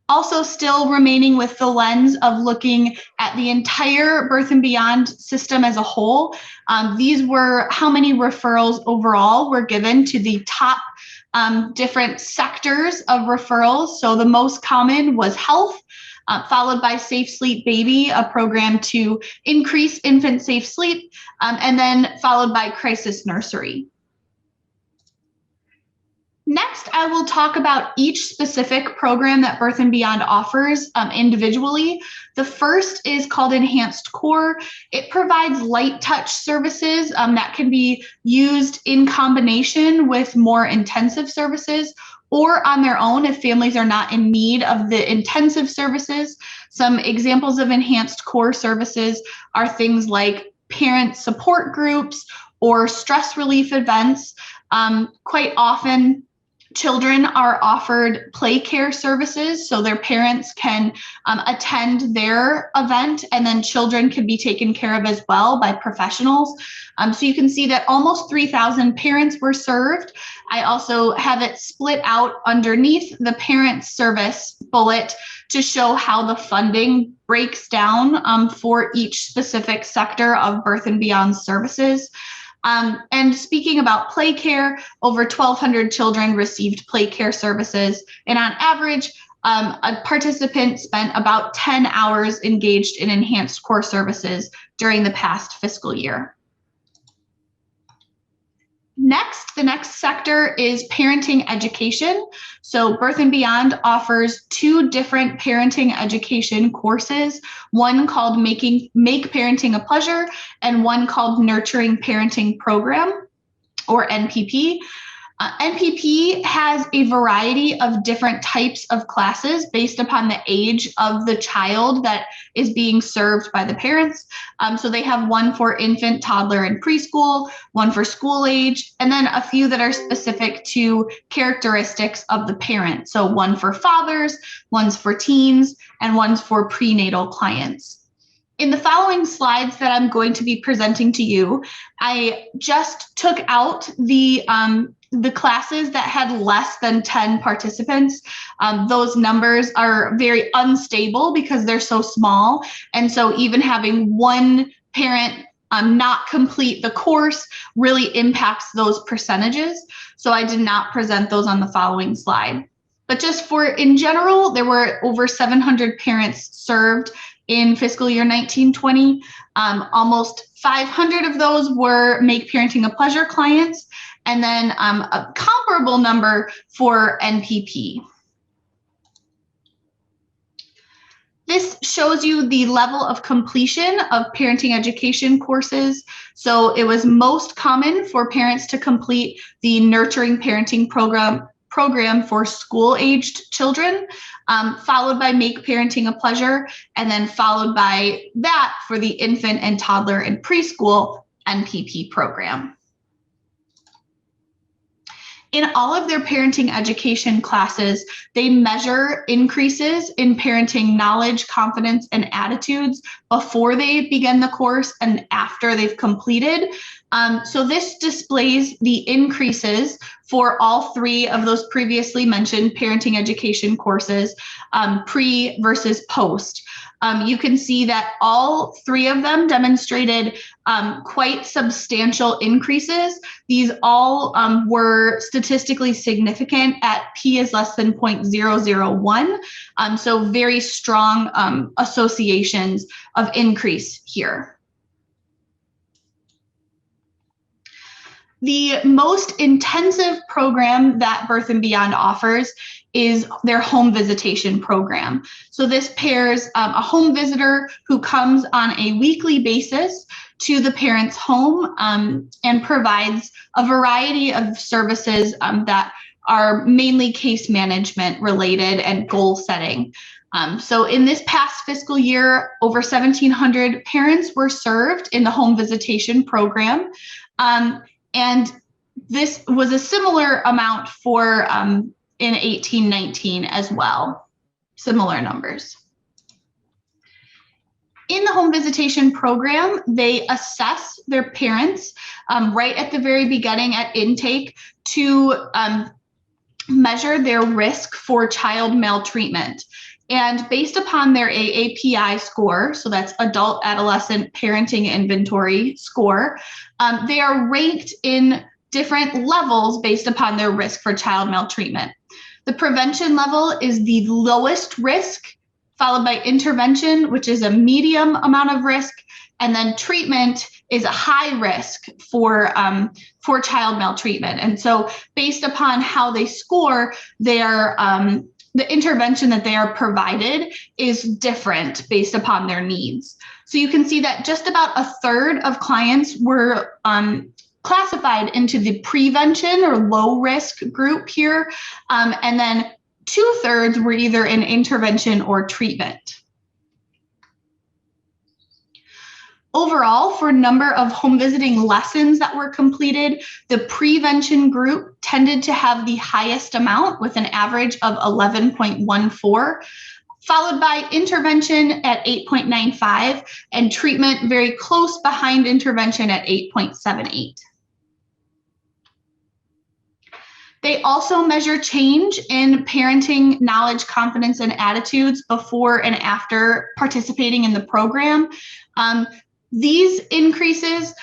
Also still remaining with the lens of looking at the entire Birth and Beyond system as a whole. These were how many referrals overall were given to the top different sectors of referrals. So the most common was health, followed by Safe Sleep Baby, a program to increase infant safe sleep, and then followed by crisis nursery. Next, I will talk about each specific program that Birth and Beyond offers individually. The first is called Enhanced Core. It provides light touch services that can be used in combination with more intensive services or on their own if families are not in need of the intensive services. Some examples of Enhanced Core services are things like parent support groups or stress relief events. Quite often, children are offered play care services, so their parents can attend their event, and then children can be taken care of as well by professionals. So you can see that almost 3,000 parents were served. I also have it split out underneath the parent service bullet to show how the funding breaks down for each specific sector of Birth and Beyond services. And speaking about play care, over 1,200 children received play care services. And on average, a participant spent about 10 hours engaged in Enhanced Core services during the past fiscal year. Next, the next sector is parenting education. So Birth and Beyond offers 2 different parenting education courses, one called Make Parenting a Pleasure and one called Nurturing Parenting Program, or NPP. NPP has a variety of different types of classes based upon the age of the child that is being served by the parents. So they have one for infant, toddler, and preschool, one for school age, and then a few that are specific to characteristics of the parent. So one for fathers, one's for teens, and one's for prenatal clients. In the following slides that I'm going to be presenting to you, I just took out the classes that had less than 10 participants. Those numbers are very unstable because they're so small. And so even having one parent not complete the course really impacts those percentages. So I did not present those on the following slide. But just for in general, there were over 700 parents served in fiscal year 1920. Almost 500 of those were Make Parenting a Pleasure clients, and then a comparable number for NPP. This shows you the level of completion of parenting education courses. So it was most common for parents to complete the Nurturing Parenting program for school-aged children, followed by Make Parenting a Pleasure, and then followed by that for the infant and toddler and preschool NPP program. In all of their parenting education classes, they measure increases in parenting knowledge, confidence, and attitudes before they begin the course and after they've completed. So this displays the increases for all 3 of those previously mentioned parenting education courses, pre versus post. You can see that all 3 of them demonstrated quite substantial increases. These all were statistically significant at P is less than 0.001. So very strong associations of increase here. The most intensive program that Birth and Beyond offers is their home visitation program. So this pairs a home visitor who comes on a weekly basis to the parent's home and provides a variety of services that are mainly case management related and goal setting. So in this past fiscal year, over 1,700 parents were served in the home visitation program. And this was a similar amount for in 1819 as well, similar numbers. In the home visitation program, they assess their parents right at the very beginning at intake to measure their risk for child maltreatment. And based upon their AAPI score, so that's Adult Adolescent Parenting Inventory score, they are ranked in different levels based upon their risk for child maltreatment. The prevention level is the lowest risk, followed by intervention, which is a medium amount of risk, and then treatment is a high risk for child maltreatment. And so based upon how they score, their the intervention that they are provided is different based upon their needs. So you can see that just about a third of clients were classified into the prevention or low risk group here. And then 2/3 were either in intervention or treatment. Overall, for number of home visiting lessons that were completed, the prevention group tended to have the highest amount with an average of 11.14, followed by intervention at 8.95 and treatment very close behind intervention at 8.78. They also measure change in parenting knowledge, confidence, and attitudes before and after participating in the program. These increases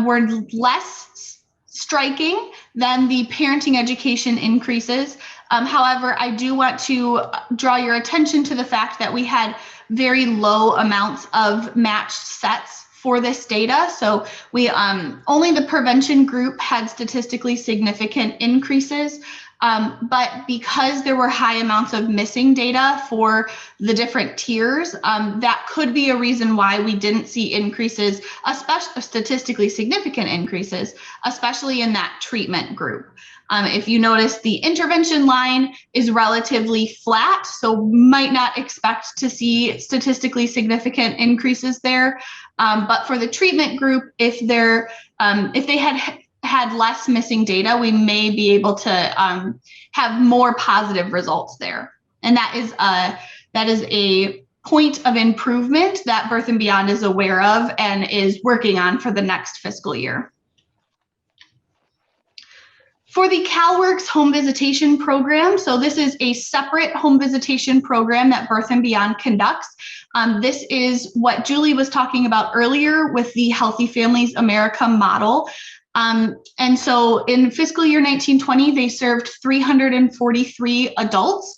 were less striking than the parenting education increases. However, I do want to draw your attention to the fact that we had very low amounts of matched sets for this data. So we only the prevention group had statistically significant increases. But because there were high amounts of missing data for the different tiers, that could be a reason why we didn't see increases, especially statistically significant increases, especially in that treatment group. If you notice, the intervention line is relatively flat, so might not expect to see statistically significant increases there. But for the treatment group, if they had less missing data, we may be able to have more positive results there. And that is a point of improvement that Birth and Beyond is aware of and is working on for the next fiscal year. For the Calworks home visitation program, so this is a separate home visitation program that Birth and Beyond conducts. This is what Julie was talking about earlier with the Healthy Families America model. And so in fiscal year 1920, they served 343 adults,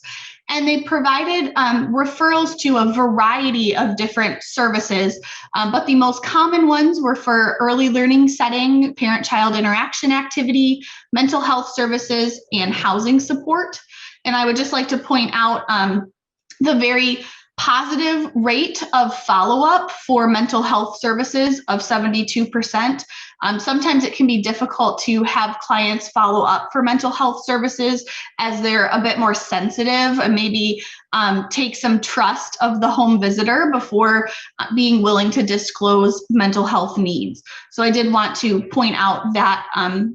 and they provided referrals to a variety of different services. But the most common ones were for early learning setting, parent-child interaction activity, mental health services, and housing support. And I would just like to point out the very positive rate of follow-up for mental health services of 72%. Sometimes it can be difficult to have clients follow up for mental health services as they're a bit more sensitive and maybe take some trust of the home visitor before being willing to disclose mental health needs. So I did want to point out that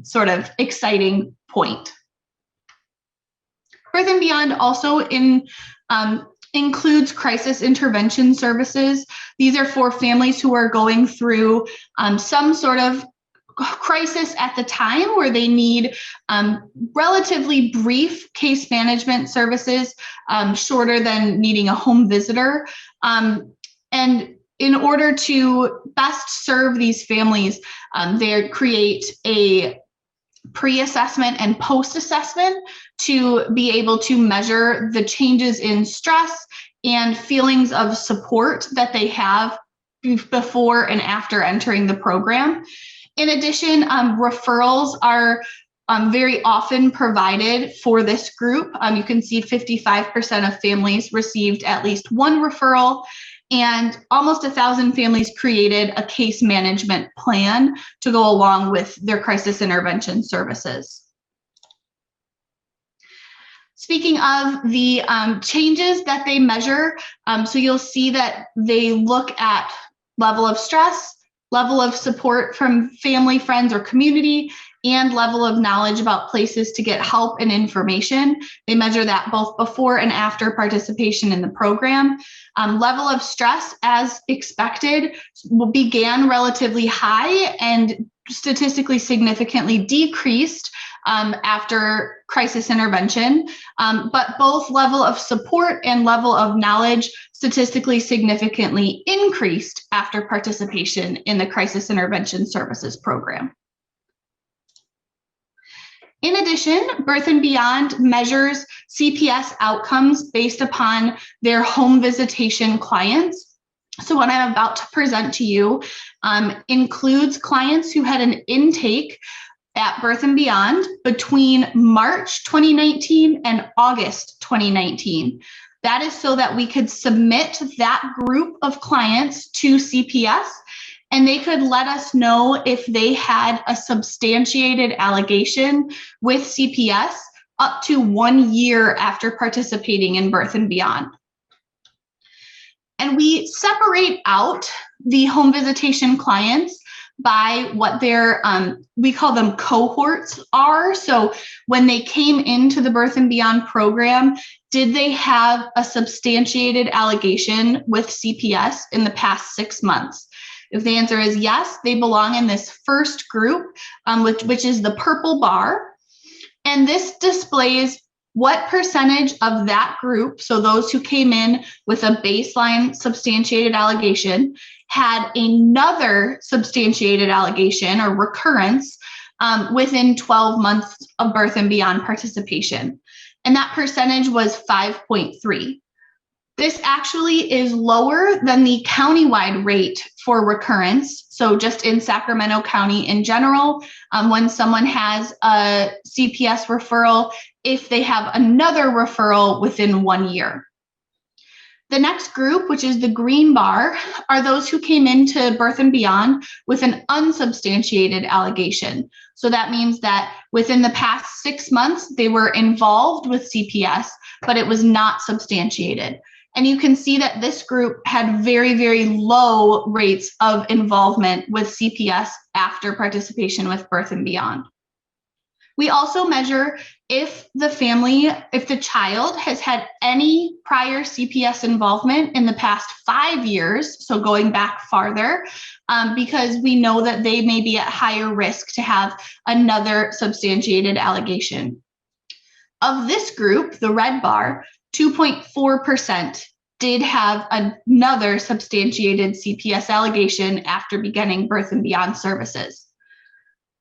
sort of exciting point. Birth and Beyond also includes crisis intervention services. These are for families who are going through some sort of crisis at the time where they need relatively brief case management services, shorter than needing a home visitor. And in order to best serve these families, they create a pre-assessment and post-assessment to be able to measure the changes in stress and feelings of support that they have before and after entering the program. In addition, referrals are very often provided for this group. You can see 55% of families received at least one referral, and almost 1,000 families created a case management plan to go along with their crisis intervention services. Speaking of the changes that they measure, so you'll see that they look at level of stress, level of support from family, friends, or community, and level of knowledge about places to get help and information. They measure that both before and after participation in the program. Level of stress, as expected, began relatively high and statistically significantly decreased after crisis intervention, but both level of support and level of knowledge statistically significantly increased after participation in the crisis intervention services program. In addition, Birth and Beyond measures CPS outcomes based upon their home visitation clients. So what I'm about to present to you includes clients who had an intake at Birth and Beyond between March 2019 and August 2019. That is so that we could submit that group of clients to CPS and they could let us know if they had a substantiated allegation with CPS up to 1 year after participating in Birth and Beyond. And we separate out the home visitation clients by what their, we call them cohorts are. So when they came into the Birth and Beyond program, did they have a substantiated allegation with CPS in the past 6 months? If the answer is yes, they belong in this first group, which is the purple bar. And this displays what percentage of that group, so those who came in with a baseline substantiated allegation, had another substantiated allegation or recurrence within 12 months of Birth and Beyond participation. And that percentage was 5.3. This actually is lower than the countywide rate for recurrence. So just in Sacramento County in general, when someone has a CPS referral, if they have another referral within 1 year. The next group, which is the green bar, are those who came into Birth and Beyond with an unsubstantiated allegation. So that means that within the past 6 months, they were involved with CPS, but it was not substantiated. And you can see that this group had very, very low rates of involvement with CPS after participation with Birth and Beyond. We also measure if the child has had any prior CPS involvement in the past 5 years, so going back farther, because we know that they may be at higher risk to have another substantiated allegation. Of this group, the red bar, 2.4% did have another substantiated CPS allegation after beginning Birth and Beyond services.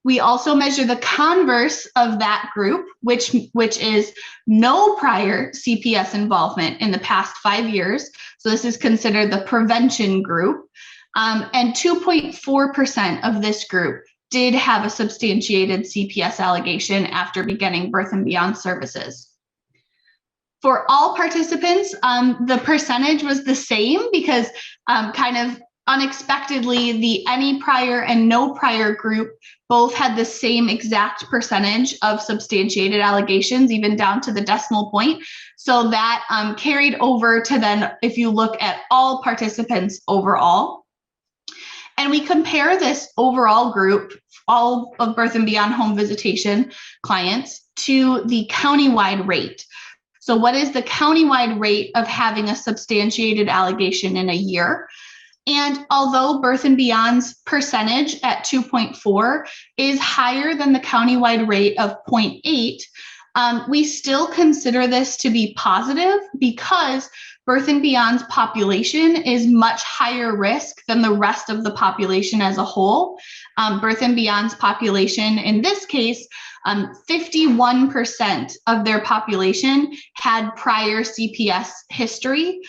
We also measure the converse of that group, which is no prior CPS involvement in the past 5 years. So this is considered the prevention group. And 2.4% of this group did have a substantiated CPS allegation after beginning Birth and Beyond services. For all participants, the percentage was the same because kind of unexpectedly, the any prior and no prior group both had the same exact percentage of substantiated allegations, even down to the decimal point. So that carried over to then, if you look at all participants overall. And we compare this overall group, all of Birth and Beyond home visitation clients, to the countywide rate. So what is the countywide rate of having a substantiated allegation in a year? And although Birth and Beyond's percentage at 2.4 is higher than the countywide rate of 0.8, we still consider this to be positive because Birth and Beyond's population is much higher risk than the rest of the population as a whole. Birth and Beyond's population, in this case, 51% of their population had prior CPS history,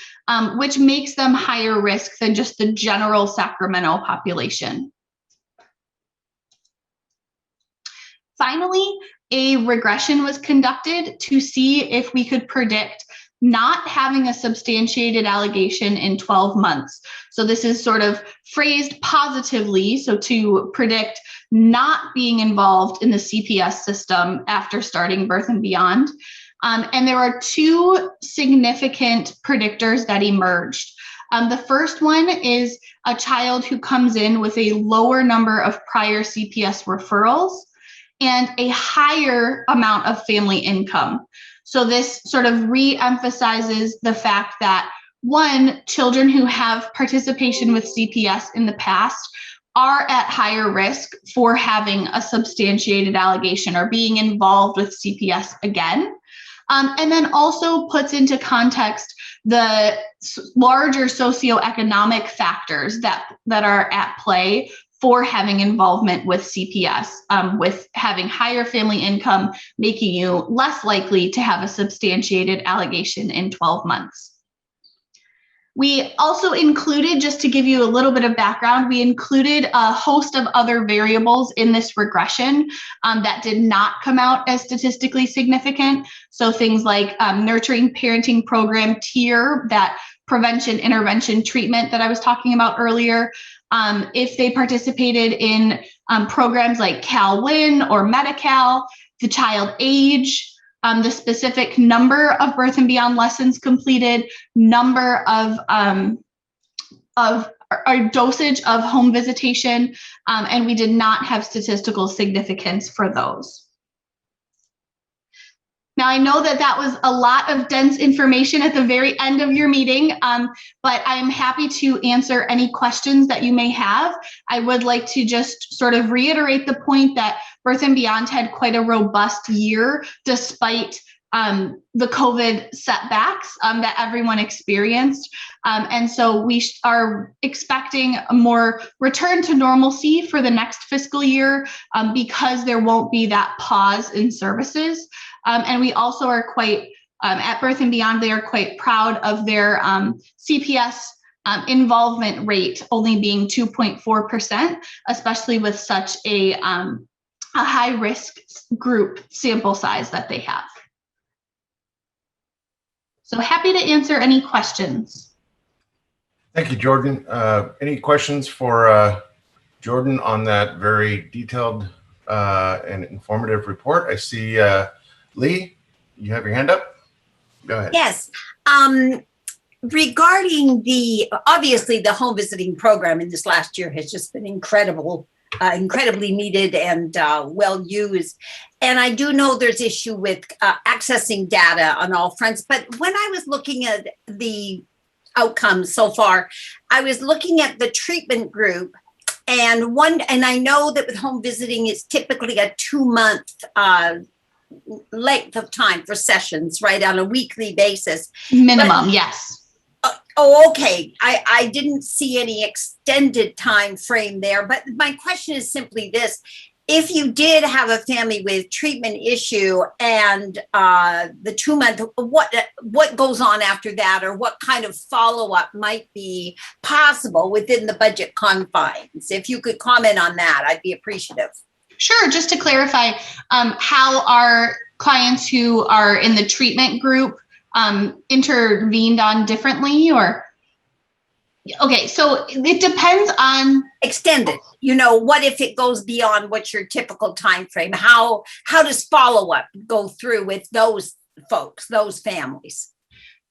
which makes them higher risk than just the general Sacramento population. Finally, a regression was conducted to see if we could predict not having a substantiated allegation in 12 months. So this is sort of phrased positively, so to predict not being involved in the CPS system after starting Birth and Beyond. And there are two significant predictors that emerged. The first one is a child who comes in with a lower number of prior CPS referrals and a higher amount of family income. So this sort of re-emphasizes the fact that, one, children who have participation with CPS in the past are at higher risk for having a substantiated allegation or being involved with CPS again. And then also puts into context the larger socioeconomic factors that are at play for having involvement with CPS, with having higher family income, making you less likely to have a substantiated allegation in 12 months. We also included, just to give you a little bit of background, we included a host of other variables in this regression that did not come out as statistically significant. So things like nurturing parenting program tier, that prevention, intervention, treatment that I was talking about earlier. If they participated in programs like CalWin or Medi-Cal, the child age, the specific number of birth and beyond lessons completed, number of our dosage of home visitation, and we did not have statistical significance for those. Now, I know that that was a lot of dense information at the very end of your meeting, but I am happy to answer any questions that you may have. I would like to just sort of reiterate the point that Birth and Beyond had quite a robust year despite the COVID setbacks that everyone experienced. And so we are expecting a more return to normalcy for the next fiscal year because there won't be that pause in services. And we also are quite, at Birth and Beyond, they are quite proud of their CPS involvement rate only being 2.4%, especially with such a high risk group sample size that they have. So happy to answer any questions. Thank you, Jordan. Any questions for Jordan on that very detailed and informative report? I see Lee, you have your hand up. Go ahead. Yes. Regarding obviously the home visiting program in this last year has just been incredible, incredibly needed and well used. And I do know there's issue with accessing data on all fronts, but when I was looking at the outcomes so far, I was looking at the treatment group and I know that with home visiting, it's typically a 2-month length of time for sessions, right, on a weekly basis. Minimum, yes. Oh, okay. I didn't see any extended time frame there, but my question is simply this. If you did have a family with treatment issue and the 2-month, what goes on after that, or what kind of follow-up might be possible within the budget confines? If you could comment on that, I'd be appreciative. Sure. Just to clarify, how our clients who are in the treatment group intervened on differently, or? Okay, so it depends on extended. You know, what if it goes beyond what's your typical time frame? How does follow-up go through with those folks, those families?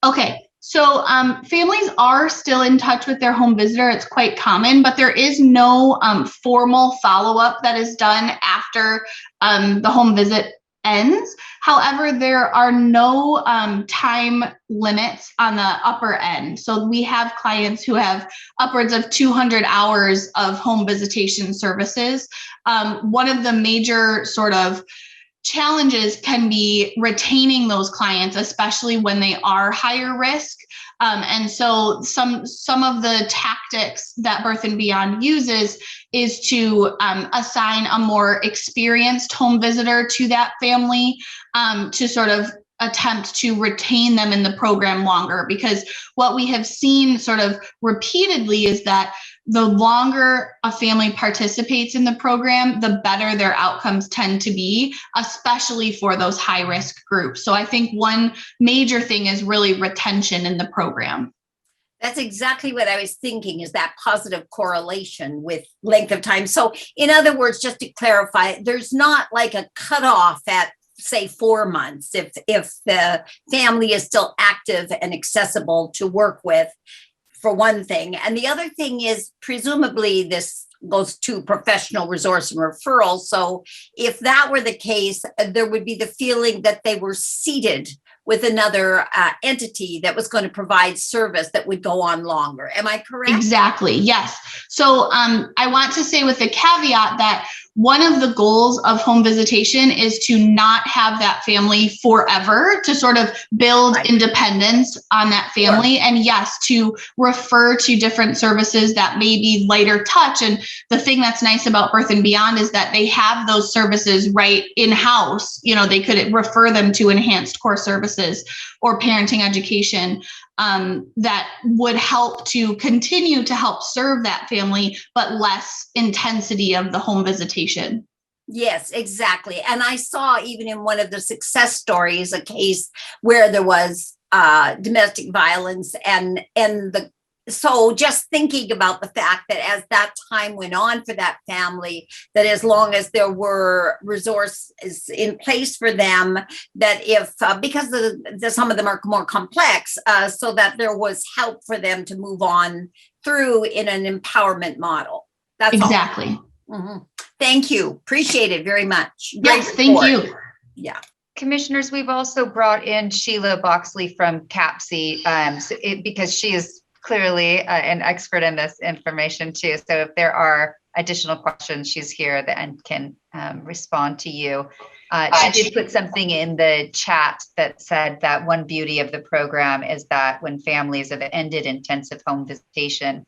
Okay. So families are still in touch with their home visitor. It's quite common, but there is no formal follow-up that is done after the home visit ends. However, there are no time limits on the upper end. So we have clients who have upwards of 200 hours of home visitation services. One of the major sort of challenges can be retaining those clients, especially when they are higher risk. And so some of the tactics that Birth and Beyond uses is to assign a more experienced home visitor to that family to sort of attempt to retain them in the program longer. Because what we have seen sort of repeatedly is that the longer a family participates in the program, the better their outcomes tend to be, especially for those high-risk groups. So I think one major thing is really retention in the program. That's exactly what I was thinking, is that positive correlation with length of time. So in other words, just to clarify, there's not like a cutoff at, say, 4 months if the family is still active and accessible to work with, for one thing. And the other thing is, presumably this goes to professional resource and referral. So if that were the case, there would be the feeling that they were seated with another entity that was going to provide service that would go on longer. Am I correct? Exactly. Yes. So I want to say with the caveat that one of the goals of home visitation is to not have that family forever, to sort of build independence on that family. Sure. And yes, to refer to different services that may be lighter touch. And the thing that's nice about Birth and Beyond is that they have those services right in-house. You know, they could refer them to enhanced core services services or parenting education that would help to continue to help serve that family, but less intensity of the home visitation. Yes, exactly. And I saw even in one of the success stories, a case where there was domestic violence so just thinking about the fact that as that time went on for that family, that as long as there were resources in place for them, that if, because some of them are more complex, so that there was help for them to move on through in an empowerment model. That's exactly. Mm-hmm. Thank you. Appreciate it very much. Yes, thank you. Yeah. Commissioners, we've also brought in Sheila Boxley from CAPC because she is clearly an expert in this information too. So if there are additional questions, she's here and can respond to you. She did put something in the chat that said that one beauty of the program is that when families have ended intensive home visitation,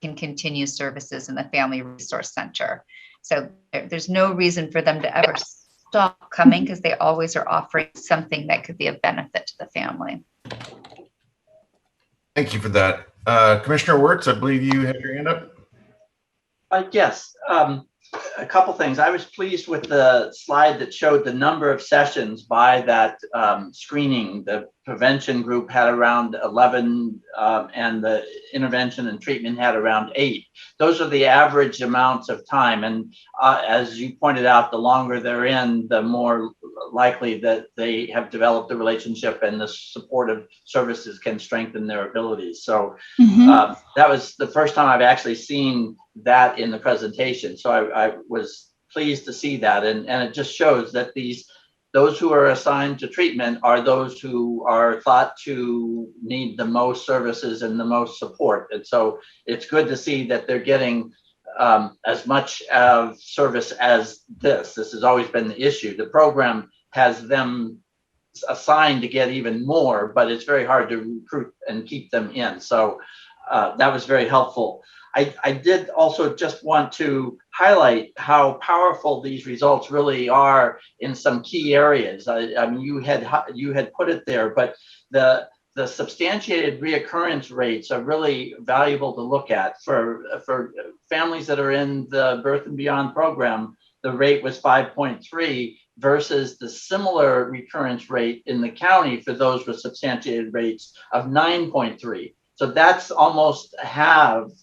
can continue services in the Family Resource Center. So there's no reason for them to ever stop coming because they always are offering something that could be of benefit to the family. Thank you for that. Commissioner Wirtz, I believe you have your hand up. Yes, a couple things. I was pleased with the slide that showed the number of sessions by that screening. The prevention group had around 11 and the intervention and treatment had around 8. Those are the average amounts of time. And as you pointed out, the longer they're in, the more likely that they have developed a relationship and the supportive services can strengthen their abilities. So that was the first time I've actually seen that in the presentation. So I was pleased to see that. And it just shows that those who are assigned to treatment are those who are thought to need the most services and the most support. And so it's good to see that they're getting as much of service as this. This has always been the issue. The program has them assigned to get even more, but it's very hard to recruit and keep them in. So that was very helpful. I did also just want to highlight how powerful these results really are in some key areas. I mean, you had put it there, but the substantiated reoccurrence rates are really valuable to look at. For families that are in the Birth and Beyond program, the rate was 5.3 versus the similar recurrence rate in the county for those with substantiated rates of 9.3. So that's almost halved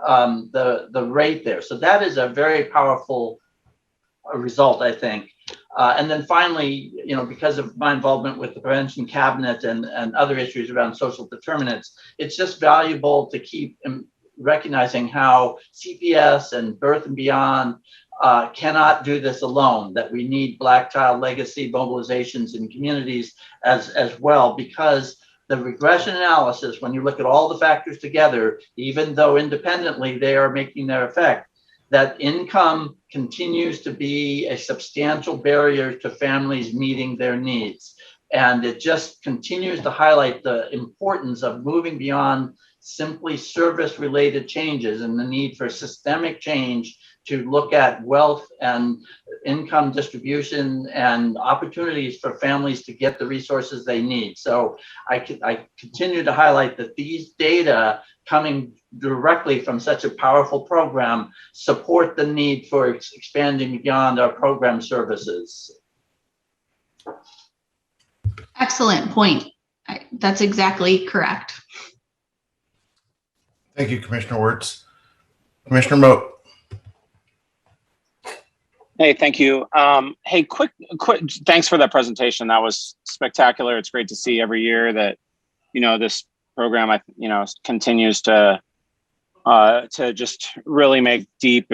the rate there. So that is a very powerful result, I think. And then finally, because of my involvement with the prevention cabinet and other issues around social determinants, it's just valuable to keep recognizing how CPS and Birth and Beyond cannot do this alone, that we need Black child legacy mobilizations in communities as well, because the regression analysis, when you look at all the factors together, even though independently they are making their effect, that income continues to be a substantial barrier to families meeting their needs. And it just continues to highlight the importance of moving beyond simply service-related changes and the need for systemic change to look at wealth and income distribution and opportunities for families to get the resources they need. So I continue to highlight that these data coming directly from such a powerful program support the need for expanding beyond our program services. Excellent point. That's exactly correct. Thank you, Commissioner Wirtz. Commissioner Moat. Hey, thank you. Hey, quick, thanks for that presentation. That was spectacular. It's great to see every year that, this program, continues to just really make deep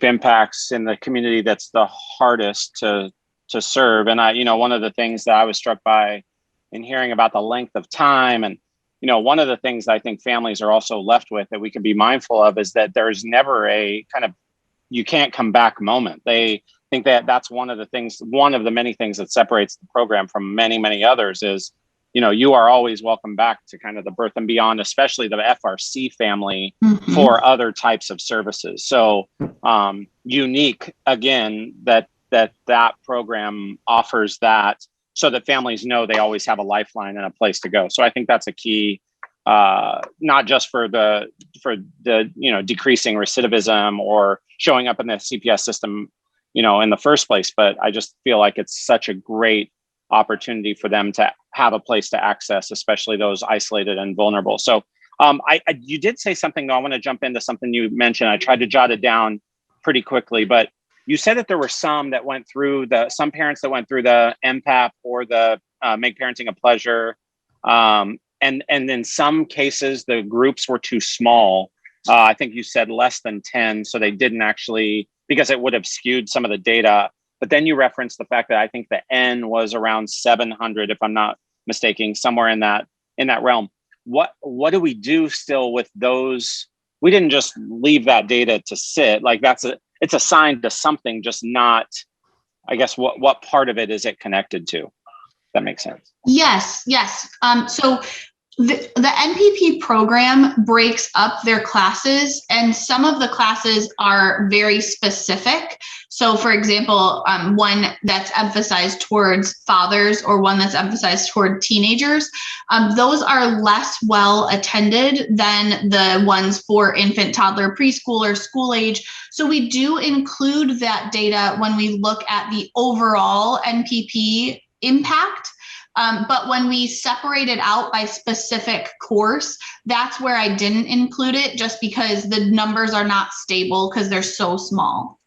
impacts in the community that's the hardest to serve. And one of the things that I was struck by in hearing about the length of time, and one of the things that I think families are also left with that we can be mindful of is that there's never a kind of you can't come back moment. They think that that's one of the many things that separates the program from many, many others is, you are always welcome back to kind of the Birth and Beyond, especially the FRC family for other types of services. So unique again, that program offers that so that families know they always have a lifeline and a place to go. So I think that's a key, not just for the decreasing recidivism or showing up in the CPS system, in the first place, but I just feel like it's such a great opportunity for them to have a place to access, especially those isolated and vulnerable. So you did say something, though. I want to jump into something you mentioned. I tried to jot it down pretty quickly, but you said that there were some parents that went through the MPAP or the Make Parenting a Pleasure. And in some cases, the groups were too small. I think you said less than 10. So they didn't actually, because it would have skewed some of the data. But then you referenced the fact that I think the N was around 700, if I'm not mistaken, somewhere in that realm. What do we do still with those? We didn't just leave that data to sit. Like it's assigned to something, just not, I guess, what part of it is it connected to? That makes sense. Yes. So the NPP program breaks up their classes, and some of the classes are very specific. So for example, one that's emphasized towards fathers or one that's emphasized toward teenagers, those are less well attended than the ones for infant, toddler, preschool, or school age. So we do include that data when we look at the overall NPP impact. But when we separate it out by specific course, that's where I didn't include it, just because the numbers are not stable because they're so small.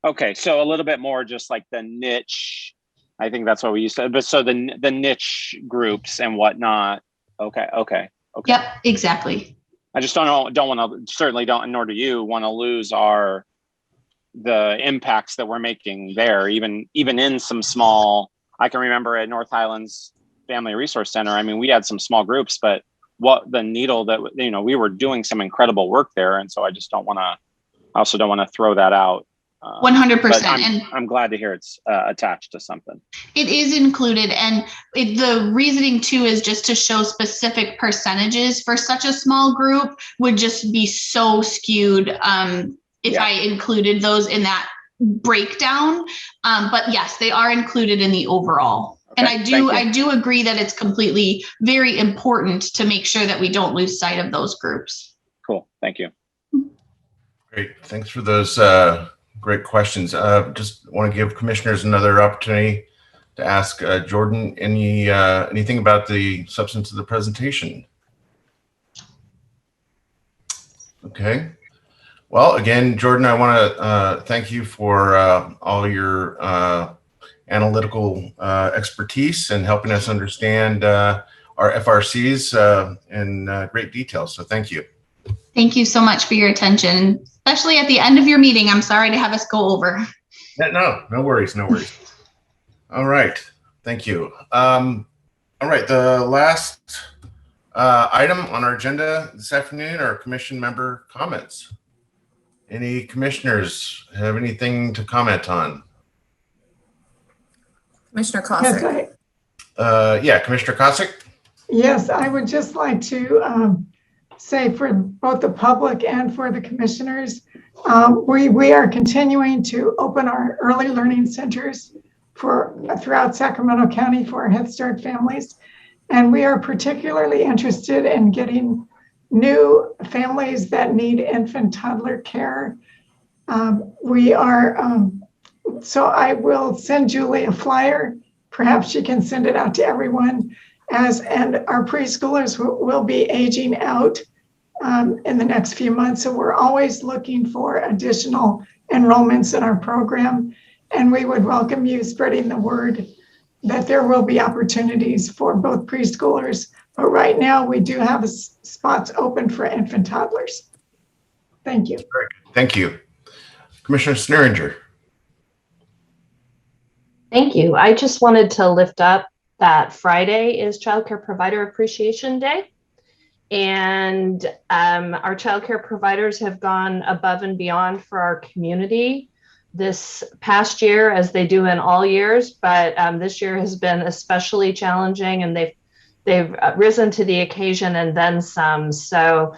Okay, so a little bit more just like the niche. I think that's what we used to, but so the niche groups and whatnot. Okay. Yep, exactly. I just don't want to, certainly don't, nor do you want to lose the impacts that we're making there, even in some small. I can remember at North Highlands Family Resource Center, I mean, we had some small groups, but what the needle that, we were doing some incredible work there. And so I just also don't want to throw that out. 100%. And I'm glad to hear it's attached to something. It is included. And the reasoning too is just to show specific percentages for such a small group would just be so skewed if I included those in that breakdown. But yes, they are included in the overall. Okay, and I do agree that it's completely very important to make sure that we don't lose sight of those groups. Cool. Thank you. Great. Thanks for those great questions. Just want to give commissioners another opportunity to ask Jordan anything about the substance of the presentation. Okay. Well, again, Jordan, I want to thank you for all your analytical expertise and helping us understand our FRCs in great detail. So thank you. Thank you so much for your attention, especially at the end of your meeting. I'm sorry to have us go over. No worries. All right. Thank you. All right. The last item on our agenda this afternoon are commission member comments. Any commissioners have anything to comment on? Commissioner Cossack. Yes, Commissioner Cossack. Yes, I would just like to say for both the public and for the commissioners, we are continuing to open our early learning centers throughout Sacramento County for our Head Start families. And we are particularly interested in getting new families that need infant toddler care. So I will send Julie a flyer. Perhaps she can send it out to everyone, and our preschoolers will be aging out in the next few months. So we're always looking for additional enrollments in our program, and we would welcome you spreading the word that there will be opportunities for both preschoolers. But right now we do have spots open for infant toddlers. Thank you. Very good. Thank you. Commissioner Sneeringer. Thank you. I just wanted to lift up that Friday is Child Care Provider Appreciation Day. And our child care providers have gone above and beyond for our community this past year, as they do in all years. But this year has been especially challenging, and they've risen to the occasion and then some. So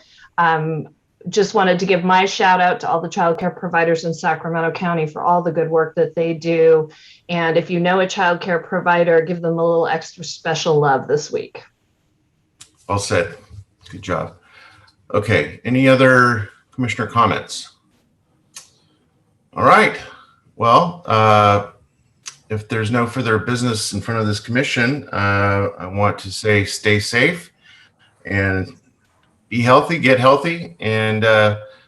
just wanted to give my shout out to all the childcare providers in Sacramento County for all the good work that they do. And if you know a childcare provider, give them a little extra special love this week. Well said. Good job. Okay. Any other commissioner comments? All right. Well, if there's no further business in front of this commission, I want to say stay safe and be healthy, get healthy. And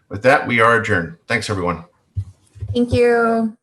with that, we are adjourned. Thanks, everyone. Thank you.